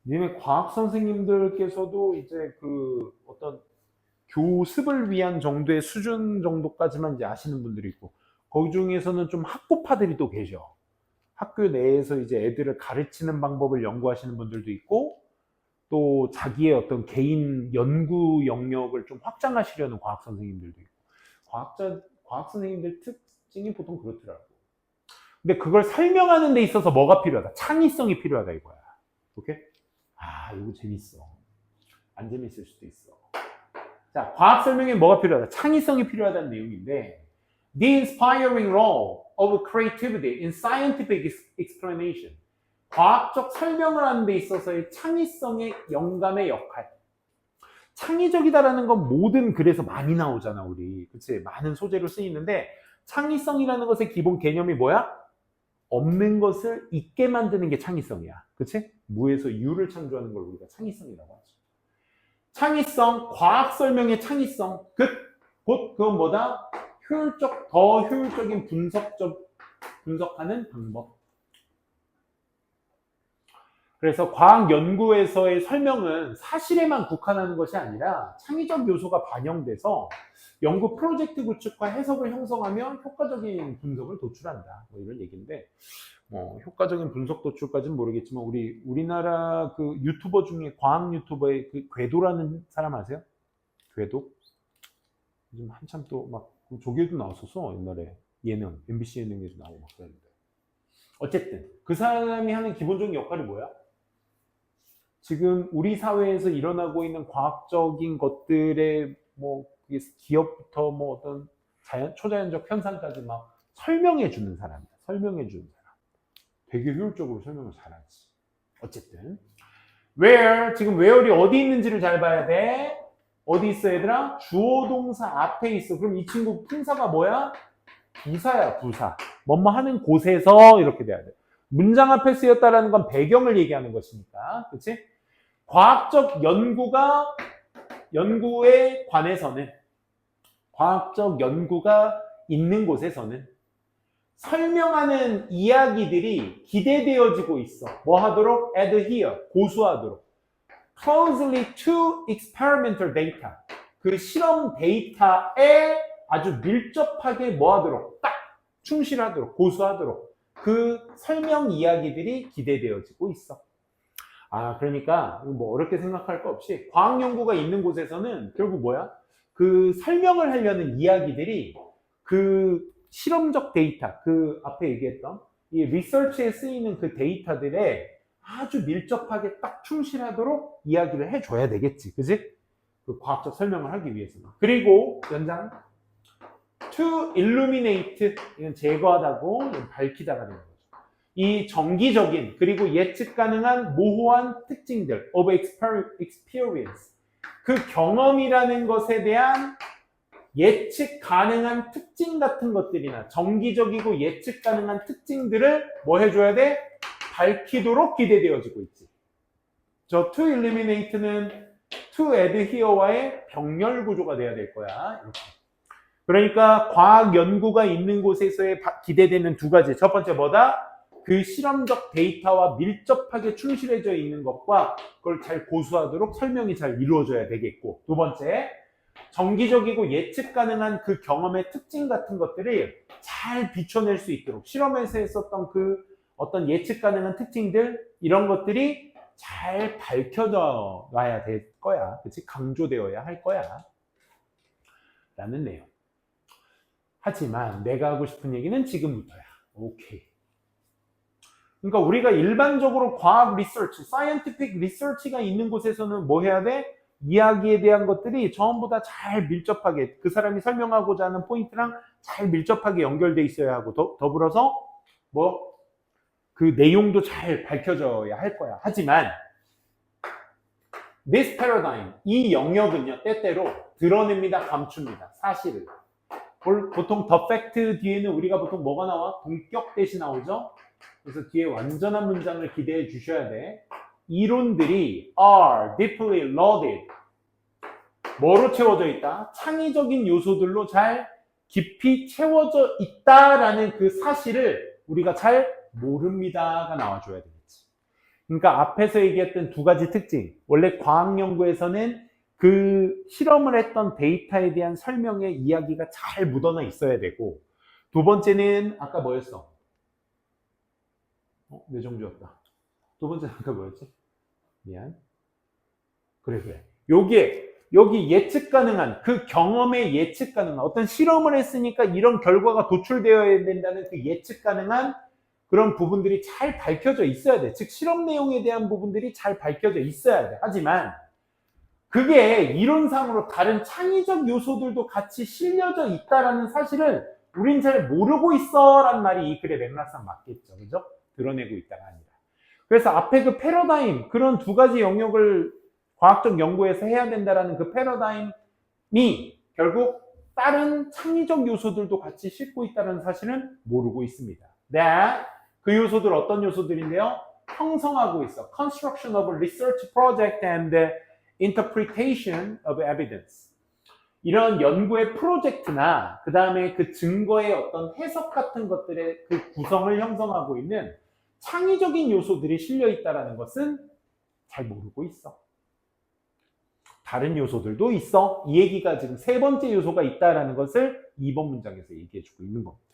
니네 과학 선생님들께서도 이제 그 어떤 교습을 위한 정도의 수준 정도까지만 이제 아시는 분들이 있고, 거기 중에서는 좀 학고파들이 또 계셔. 학교 내에서 이제 애들을 가르치는 방법을 연구하시는 분들도 있고, 또 자기의 어떤 개인 연구 영역을 좀 확장하시려는 과학 선생님들도 있고, 과학 선생님들 특징이 보통 그렇더라고. 근데 그걸 설명하는 데 있어서 뭐가 필요하다? 창의성이 필요하다 이거야. 오케이? 이거 재밌어. 안 재밌을 수도 있어. 자, 과학 설명에 뭐가 필요하다? 창의성이 필요하다는 내용인데, The inspiring role of creativity in scientific explanation. 과학적 설명을 하는 데 있어서의 창의성의 영감의 역할. 창의적이다라는 건 모든 글에서 많이 나오잖아, 우리. 그치? 많은 소재로 쓰이는데, 창의성이라는 것의 기본 개념이 뭐야? 없는 것을 있게 만드는 게 창의성이야. 그치? 무에서 유를 창조하는 걸 우리가 창의성이라고 하죠. 창의성, 과학 설명의 창의성, 곧 그건 뭐다? 더 효율적인 분석하는 방법. 그래서 과학 연구에서의 설명은 사실에만 국한하는 것이 아니라 창의적 요소가 반영돼서 연구 프로젝트 구축과 해석을 형성하며 효과적인 분석을 도출한다. 뭐 이런 얘기인데, 효과적인 분석 도출까지는 모르겠지만, 우리나라 그 유튜버 중에 과학 유튜버의 그 궤도라는 사람 아세요? 궤도? 요즘 한참 또 막 조교도 나왔었어, 옛날에. 예능, MBC 예능에서 나오고 막 그랬는데. 어쨌든 그 사람이 하는 기본적인 역할이 뭐야? 지금 우리 사회에서 일어나고 있는 과학적인 것들의 뭐 기업부터 뭐 어떤 초자연적 현상까지 막 설명해 주는 사람이야. 설명해 주는 사람. 되게 효율적으로 설명을 잘하지. 어쨌든 where, 지금 where이 어디 있는지를 잘 봐야 돼. 어디 있어 얘들아? 주어 동사 앞에 있어. 그럼 이 친구 품사가 뭐야? 부사야, 부사. 뭐뭐 하는 곳에서 이렇게 돼야 돼. 문장 앞에 쓰였다라는 건 배경을 얘기하는 것이니까. 그치? 과학적 연구에 관해서는, 과학적 연구가 있는 곳에서는 설명하는 이야기들이 기대되어지고 있어. 뭐 하도록? adhere, 고수하도록. closely to experimental data. 그 실험 데이터에 아주 밀접하게 뭐 하도록? 딱 충실하도록, 고수하도록. 그 설명 이야기들이 기대되어지고 있어. 그러니까 뭐 어렵게 생각할 거 없이 과학 연구가 있는 곳에서는 결국 뭐야? 그 설명을 하려는 이야기들이 그 실험적 데이터, 그 앞에 얘기했던 이 리서치에 쓰이는 그 데이터들에 아주 밀접하게 딱 충실하도록 이야기를 해줘야 되겠지. 그지? 그 과학적 설명을 하기 위해서는. 그리고 연장 to illuminate, 이건 제거하다고, 이건 밝히다라는 거죠. 이 정기적인 그리고 예측 가능한 모호한 특징들 of experience, 그 경험이라는 것에 대한 예측 가능한 특징 같은 것들이나 정기적이고 예측 가능한 특징들을 뭐 해줘야 돼? 밝히도록 기대되어지고 있지. 저 to illuminate는 to add here와의 병렬 구조가 돼야 될 거야. 이렇게. 그러니까 과학 연구가 있는 곳에서의 기대되는 두 가지. 첫 번째 뭐다? 그 실험적 데이터와 밀접하게 충실해져 있는 것과 그걸 잘 고수하도록 설명이 잘 이루어져야 되겠고, 두 번째, 정기적이고 예측 가능한 그 경험의 특징 같은 것들이 잘 비춰낼 수 있도록 실험에서 했었던 그 어떤 예측 가능한 특징들, 이런 것들이 잘 밝혀져 놔야 될 거야. 그치? 강조되어야 할 거야. 라는 내용. 하지만 내가 하고 싶은 얘기는 지금부터야. 오케이. 그러니까 우리가 일반적으로 과학 리서치, 사이언티픽 리서치가 있는 곳에서는 뭐 해야 돼? 이야기에 대한 것들이 전부 다 잘 밀접하게 그 사람이 설명하고자 하는 포인트랑 잘 밀접하게 연결돼 있어야 하고 더불어서 뭐 그 내용도 잘 밝혀져야 할 거야. 하지만 this paradigm, 이 영역은요, 때때로 드러냅니다, 감춥니다. 사실을. 보통 the fact 뒤에는 우리가 보통 뭐가 나와? 동격 대시 나오죠? 그래서 뒤에 완전한 문장을 기대해 주셔야 돼. 이론들이 are deeply loaded. 뭐로 채워져 있다? 창의적인 요소들로 잘 깊이 채워져 있다라는 그 사실을 우리가 잘 모릅니다가 나와줘야 되겠지. 그러니까 앞에서 얘기했던 두 가지 특징. 원래 과학 연구에서는 그 실험을 했던 데이터에 대한 설명의 이야기가 잘 묻어나 있어야 되고, 두 번째는 아까 뭐였어? 뇌정지였다. 두 번째는 아까 뭐였지? 미안. 그래. 여기 예측 가능한, 그 경험에 예측 가능한, 어떤 실험을 했으니까 이런 결과가 도출되어야 된다는 그 예측 가능한 그런 부분들이 잘 밝혀져 있어야 돼. 즉, 실험 내용에 대한 부분들이 잘 밝혀져 있어야 돼. 하지만 그게 이론상으로 다른 창의적 요소들도 같이 실려져 있다라는 사실을 우린 잘 모르고 있어 라는 말이 이 글의 맥락상 맞겠죠. 그죠? 드러내고 있다가 아니라. 그래서 앞에 그 패러다임, 그런 두 가지 영역을 과학적 연구에서 해야 된다라는 그 패러다임이 결국 다른 창의적 요소들도 같이 싣고 있다는 사실은 모르고 있습니다. 그 요소들 어떤 요소들인데요? 형성하고 있어. Construction of a research project and interpretation of evidence. 이런 연구의 프로젝트나 그 다음에 그 증거의 어떤 해석 같은 것들의 그 구성을 형성하고 있는 창의적인 요소들이 실려 있다는 것은 잘 모르고 있어. 다른 요소들도 있어. 이 얘기가 지금 세 번째 요소가 있다는 것을 2번 문장에서 얘기해주고 있는 겁니다.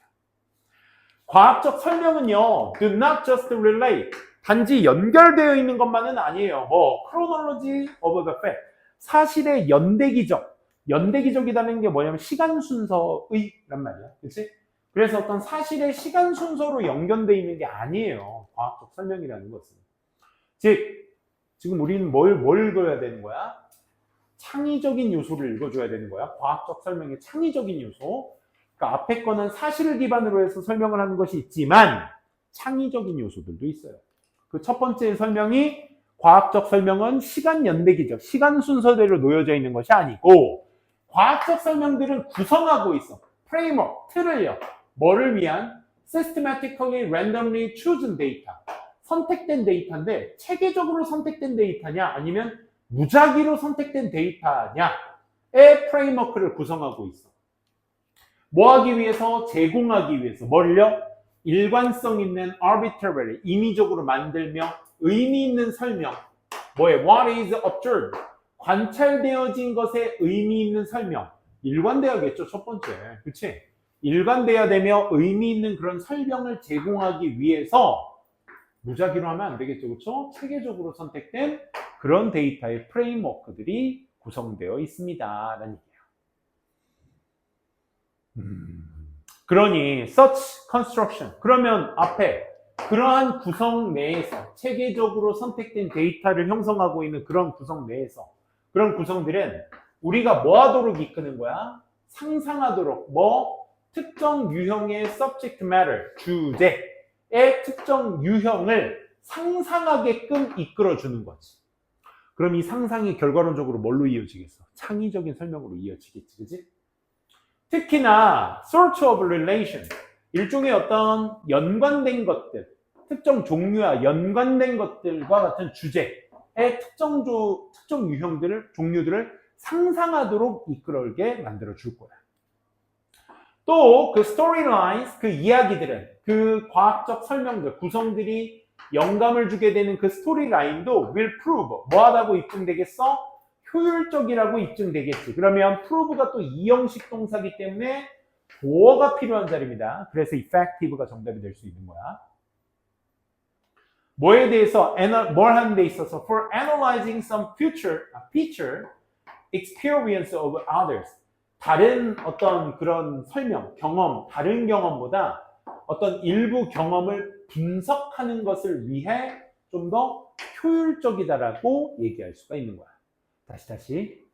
과학적 설명은요, do not just relate. 단지 연결되어 있는 것만은 아니에요. chronology of the fact. 사실의 연대기적이라는 게 뭐냐면 시간 순서의란 말이야. 그치? 그래서 어떤 사실의 시간 순서로 연결되어 있는 게 아니에요. 과학적 설명이라는 것은. 즉, 지금 우리는 뭘 읽어야 되는 거야? 창의적인 요소를 읽어줘야 되는 거야. 과학적 설명의 창의적인 요소. 그러니까 앞에 거는 사실을 기반으로 해서 설명을 하는 것이 있지만 창의적인 요소들도 있어요. 그 첫 번째 설명이 과학적 설명은 시간 연대기적, 시간 순서대로 놓여져 있는 것이 아니고 과학적 설명들은 구성하고 있어. 프레임워크, 틀을요. 뭐를 위한? systematically randomly chosen data. 선택된 데이터인데 체계적으로 선택된 데이터냐 아니면 무작위로 선택된 데이터냐의 프레임워크를 구성하고 있어. 뭐 하기 위해서? 제공하기 위해서. 뭘요? 일관성 있는 arbitrary, 임의적으로 만들며 의미 있는 설명. What is observed? 관찰되어진 것에 의미 있는 설명. 일관돼야겠죠, 첫 번째. 그치? 일관돼야 되며 의미 있는 그런 설명을 제공하기 위해서 무작위로 하면 안 되겠죠, 그렇죠? 체계적으로 선택된 그런 데이터의 프레임워크들이 구성되어 있습니다. 라는 얘기예요. 그러니 such construction. 그러면 앞에 그러한 구성 내에서 체계적으로 선택된 데이터를 형성하고 있는 그런 구성 내에서 그런 구성들은 우리가 뭐 하도록 이끄는 거야? 상상하도록 특정 유형의 subject matter, 주제의 특정 유형을 상상하게끔 이끌어주는 거지. 그럼 이 상상이 결과론적으로 뭘로 이어지겠어? 창의적인 설명으로 이어지겠지, 그지? 특히나 search of relation, 일종의 어떤 연관된 것들, 특정 종류와 연관된 것들과 같은 주제, 특정 종류들을 상상하도록 이끌게 만들어 줄 거야. 또 그 storylines, 그 이야기들은, 그 과학적 설명들, 구성들이 영감을 주게 되는 그 스토리라인도 will prove, 뭐하다고 입증되겠어? 효율적이라고 입증되겠지. 그러면 prove가 또 이형식 동사기 때문에 보어가 필요한 자리입니다. 그래서 effective가 정답이 될 수 있는 거야. 뭐에 대해서, 뭘 하는 데 있어서 for analyzing some feature experience of others. 다른 어떤 그런 설명, 경험, 다른 경험보다 어떤 일부 경험을 분석하는 것을 위해 좀 더 효율적이다라고 얘기할 수가 있는 거야. 다시.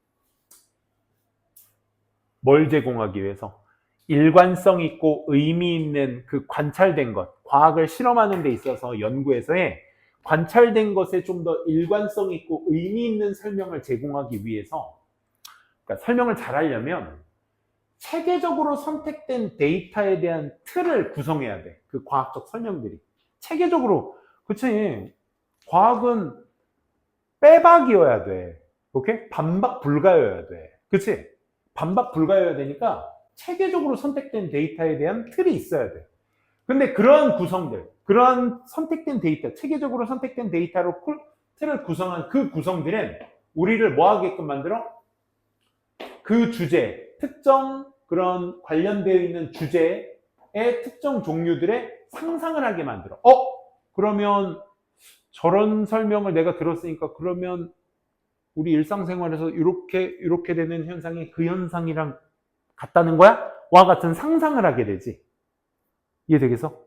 뭘 제공하기 위해서? 일관성 있고 의미 있는 그 관찰된 것, 과학을 실험하는 데 있어서 연구에서의 관찰된 것에 좀 더 일관성 있고 의미 있는 설명을 제공하기 위해서, 그러니까 설명을 잘 하려면 체계적으로 선택된 데이터에 대한 틀을 구성해야 돼. 그 과학적 설명들이. 체계적으로. 그치? 과학은 빼박이어야 돼. 오케이? 반박 불가여야 돼. 그치? 반박 불가여야 되니까 체계적으로 선택된 데이터에 대한 틀이 있어야 돼. 근데 그러한 구성들, 그러한 선택된 데이터, 체계적으로 선택된 데이터로 틀을 구성한 그 구성들은 우리를 뭐 하게끔 만들어? 그 주제, 특정 그런 관련되어 있는 주제의 특정 종류들의 상상을 하게 만들어. 그러면 저런 설명을 내가 들었으니까 그러면 우리 일상생활에서 이렇게 되는 현상이 그 현상이랑 같다는 거야? 와 같은 상상을 하게 되지. 이해되겠어?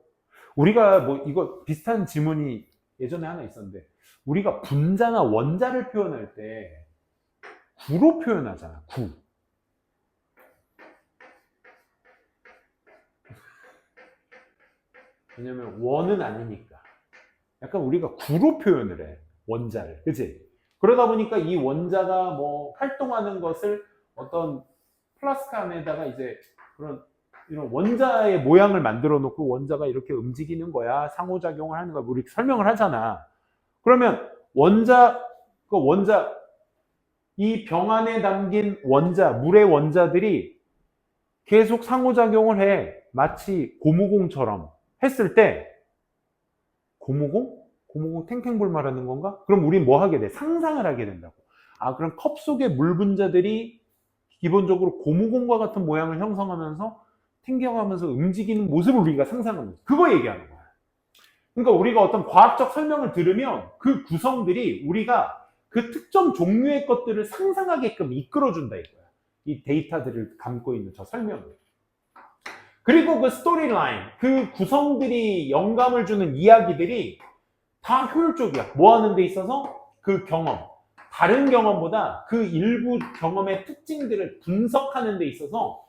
우리가 뭐 이거 비슷한 지문이 예전에 하나 있었는데, 우리가 분자나 원자를 표현할 때 구로 표현하잖아. 구. 왜냐면 원은 아니니까. 약간 우리가 구로 표현을 해. 원자를. 그치? 그러다 보니까 이 원자가 뭐 활동하는 것을 어떤 플라스크 안에다가 이제 그런 이런 원자의 모양을 만들어 놓고 원자가 이렇게 움직이는 거야. 상호작용을 하는 거야. 우리 설명을 하잖아. 그러면 이 병 안에 담긴 물의 원자들이 계속 상호작용을 해. 마치 고무공처럼 했을 때, 고무공 탱탱볼 말하는 건가? 그럼 우린 뭐 하게 돼? 상상을 하게 된다고. 그럼 컵 속의 물 분자들이 기본적으로 고무공과 같은 모양을 형성하면서 튕겨가면서 움직이는 모습을 우리가 상상하는 거야. 그거 얘기하는 거야. 그러니까 우리가 어떤 과학적 설명을 들으면 그 구성들이 우리가 그 특정 종류의 것들을 상상하게끔 이끌어준다 이거야. 이 데이터들을 담고 있는 저 설명을. 그리고 그 스토리라인, 그 구성들이 영감을 주는 이야기들이 다 효율적이야. 뭐 하는 데 있어서? 그 경험, 다른 경험보다 그 일부 경험의 특징들을 분석하는 데 있어서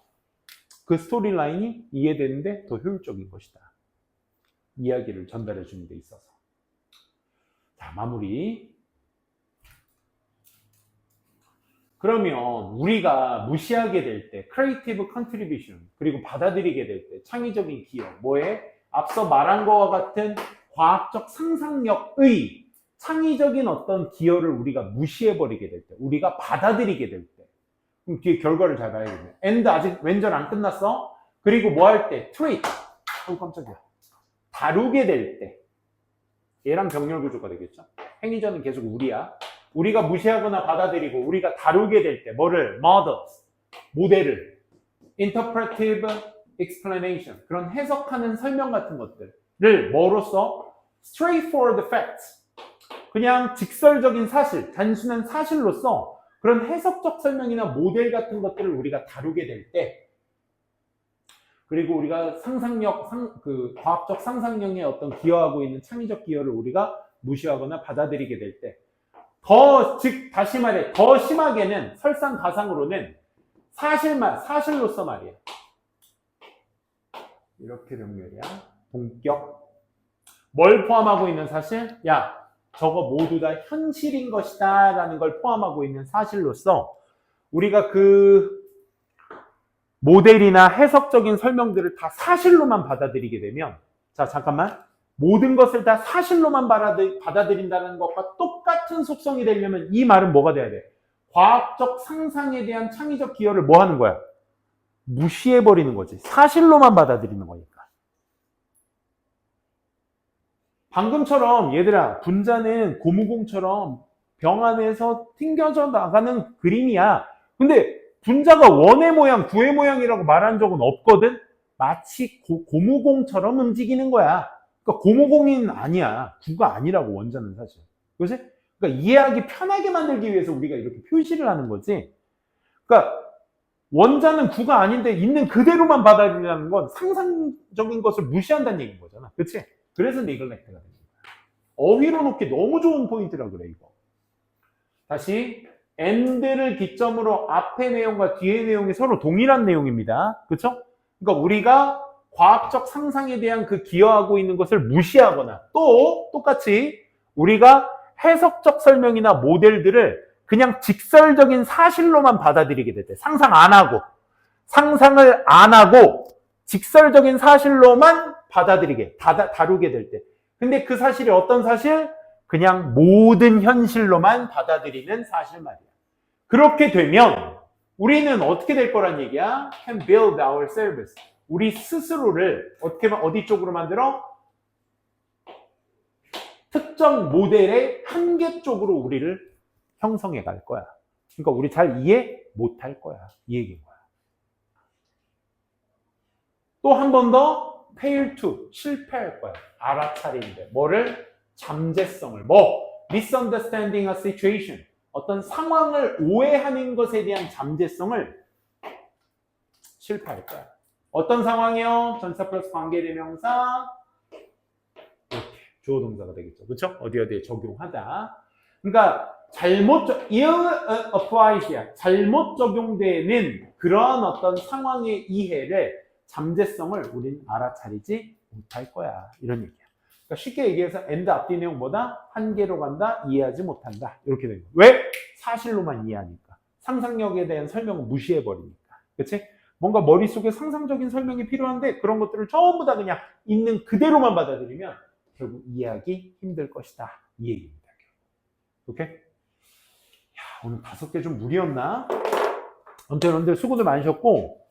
그 스토리라인이 이해되는데 더 효율적인 것이다. 이야기를 전달해 주는 데 있어서. 자, 마무리. 그러면 우리가 무시하게 될 때 creative contribution, 그리고 받아들이게 될 때 창의적인 기여, 뭐에? 앞서 말한 것과 같은 과학적 상상력의 창의적인 어떤 기여를 우리가 무시해버리게 될 때, 우리가 받아들이게 될 때, 그럼 뒤에 결과를 잘 봐야겠네. and 아직 왼절 안 끝났어. 그리고 뭐 할 때? treat. 깜짝이야. 다루게 될 때. 얘랑 병렬 구조가 되겠죠. 행위자는 계속 우리야. 우리가 무시하거나 받아들이고 우리가 다루게 될 때 뭐를? models, 모델을, interpretive explanation, 그런 해석하는 설명 같은 것들을 뭐로써? straightforward facts, 그냥 직설적인 사실, 단순한 사실로서 그런 해석적 설명이나 모델 같은 것들을 우리가 다루게 될 때, 그리고 우리가 그 과학적 상상력에 어떤 기여하고 있는 창의적 기여를 우리가 무시하거나 받아들이게 될 때, 다시 말해, 더 심하게는 설상가상으로는 사실로서 말이야. 이렇게 병렬이야. 동격. 뭘 포함하고 있는 사실? 야, 저거 모두 다 현실인 것이다 라는 걸 포함하고 있는 사실로서 우리가 그 모델이나 해석적인 설명들을 다 사실로만 받아들이게 되면, 자, 잠깐만. 모든 것을 다 사실로만 받아들인다는 것과 똑같은 속성이 되려면 이 말은 뭐가 돼야 돼? 과학적 상상에 대한 창의적 기여를 뭐 하는 거야? 무시해버리는 거지. 사실로만 받아들이는 거니까. 방금처럼 얘들아, 분자는 고무공처럼 병 안에서 튕겨져 나가는 그림이야. 근데 분자가 원의 모양, 구의 모양이라고 말한 적은 없거든? 마치 고무공처럼 움직이는 거야. 그러니까 고무공인 아니야. 구가 아니라고 원자는 사실. 그렇지? 그러니까 이해하기 편하게 만들기 위해서 우리가 이렇게 표시를 하는 거지. 그러니까 원자는 구가 아닌데 있는 그대로만 받아들이라는 건 상상적인 것을 무시한다는 얘기인 거잖아. 그렇지? 그래서 네글렉트가 되는 거야. 어휘로 놓기 너무 좋은 포인트라 그래 이거. 다시 and를 기점으로 앞의 내용과 뒤의 내용이 서로 동일한 내용입니다. 그렇죠? 그러니까 우리가 과학적 상상에 대한 그 기여하고 있는 것을 무시하거나 또 똑같이 우리가 해석적 설명이나 모델들을 그냥 직설적인 사실로만 받아들이게 될 때 상상을 안 하고 직설적인 사실로만 받아들이게 다루게 될 때 근데 그 사실이 어떤 사실? 그냥 모든 현실로만 받아들이는 사실 말이야. 그렇게 되면 우리는 어떻게 될 거란 얘기야? Can build ourselves. 우리 스스로를 어디 쪽으로 만들어? 특정 모델의 한계 쪽으로 우리를 형성해 갈 거야. 그러니까 우리 잘 이해 못 할 거야. 이 얘기인 거야. 또 한 번 더 fail to, 실패할 거야. 알아차리는데. 뭐를? 잠재성을. misunderstanding a situation. 어떤 상황을 오해하는 것에 대한 잠재성을 실패할 거야. 어떤 상황이요? 전사 플러스 관계대명사 이렇게 주어 동사가 되겠죠. 그렇죠? 어디에 적용하다. 그러니까 ill applied야. 잘못 적용되는 그런 어떤 상황의 이해를 잠재성을 우리는 알아차리지 못할 거야. 이런 얘기야. 그러니까 쉽게 얘기해서 end 앞뒤 내용보다 한계로 간다, 이해하지 못한다. 이렇게 되는 거야. 왜? 사실로만 이해하니까. 상상력에 대한 설명을 무시해버리니까. 그치? 뭔가 머릿속에 상상적인 설명이 필요한데 그런 것들을 전부 다 그냥 있는 그대로만 받아들이면 결국 이해하기 힘들 것이다. 이 얘기입니다. 오케이? 야, 오늘 5개 좀 무리였나? 아무튼 여러분들 수고들 많으셨고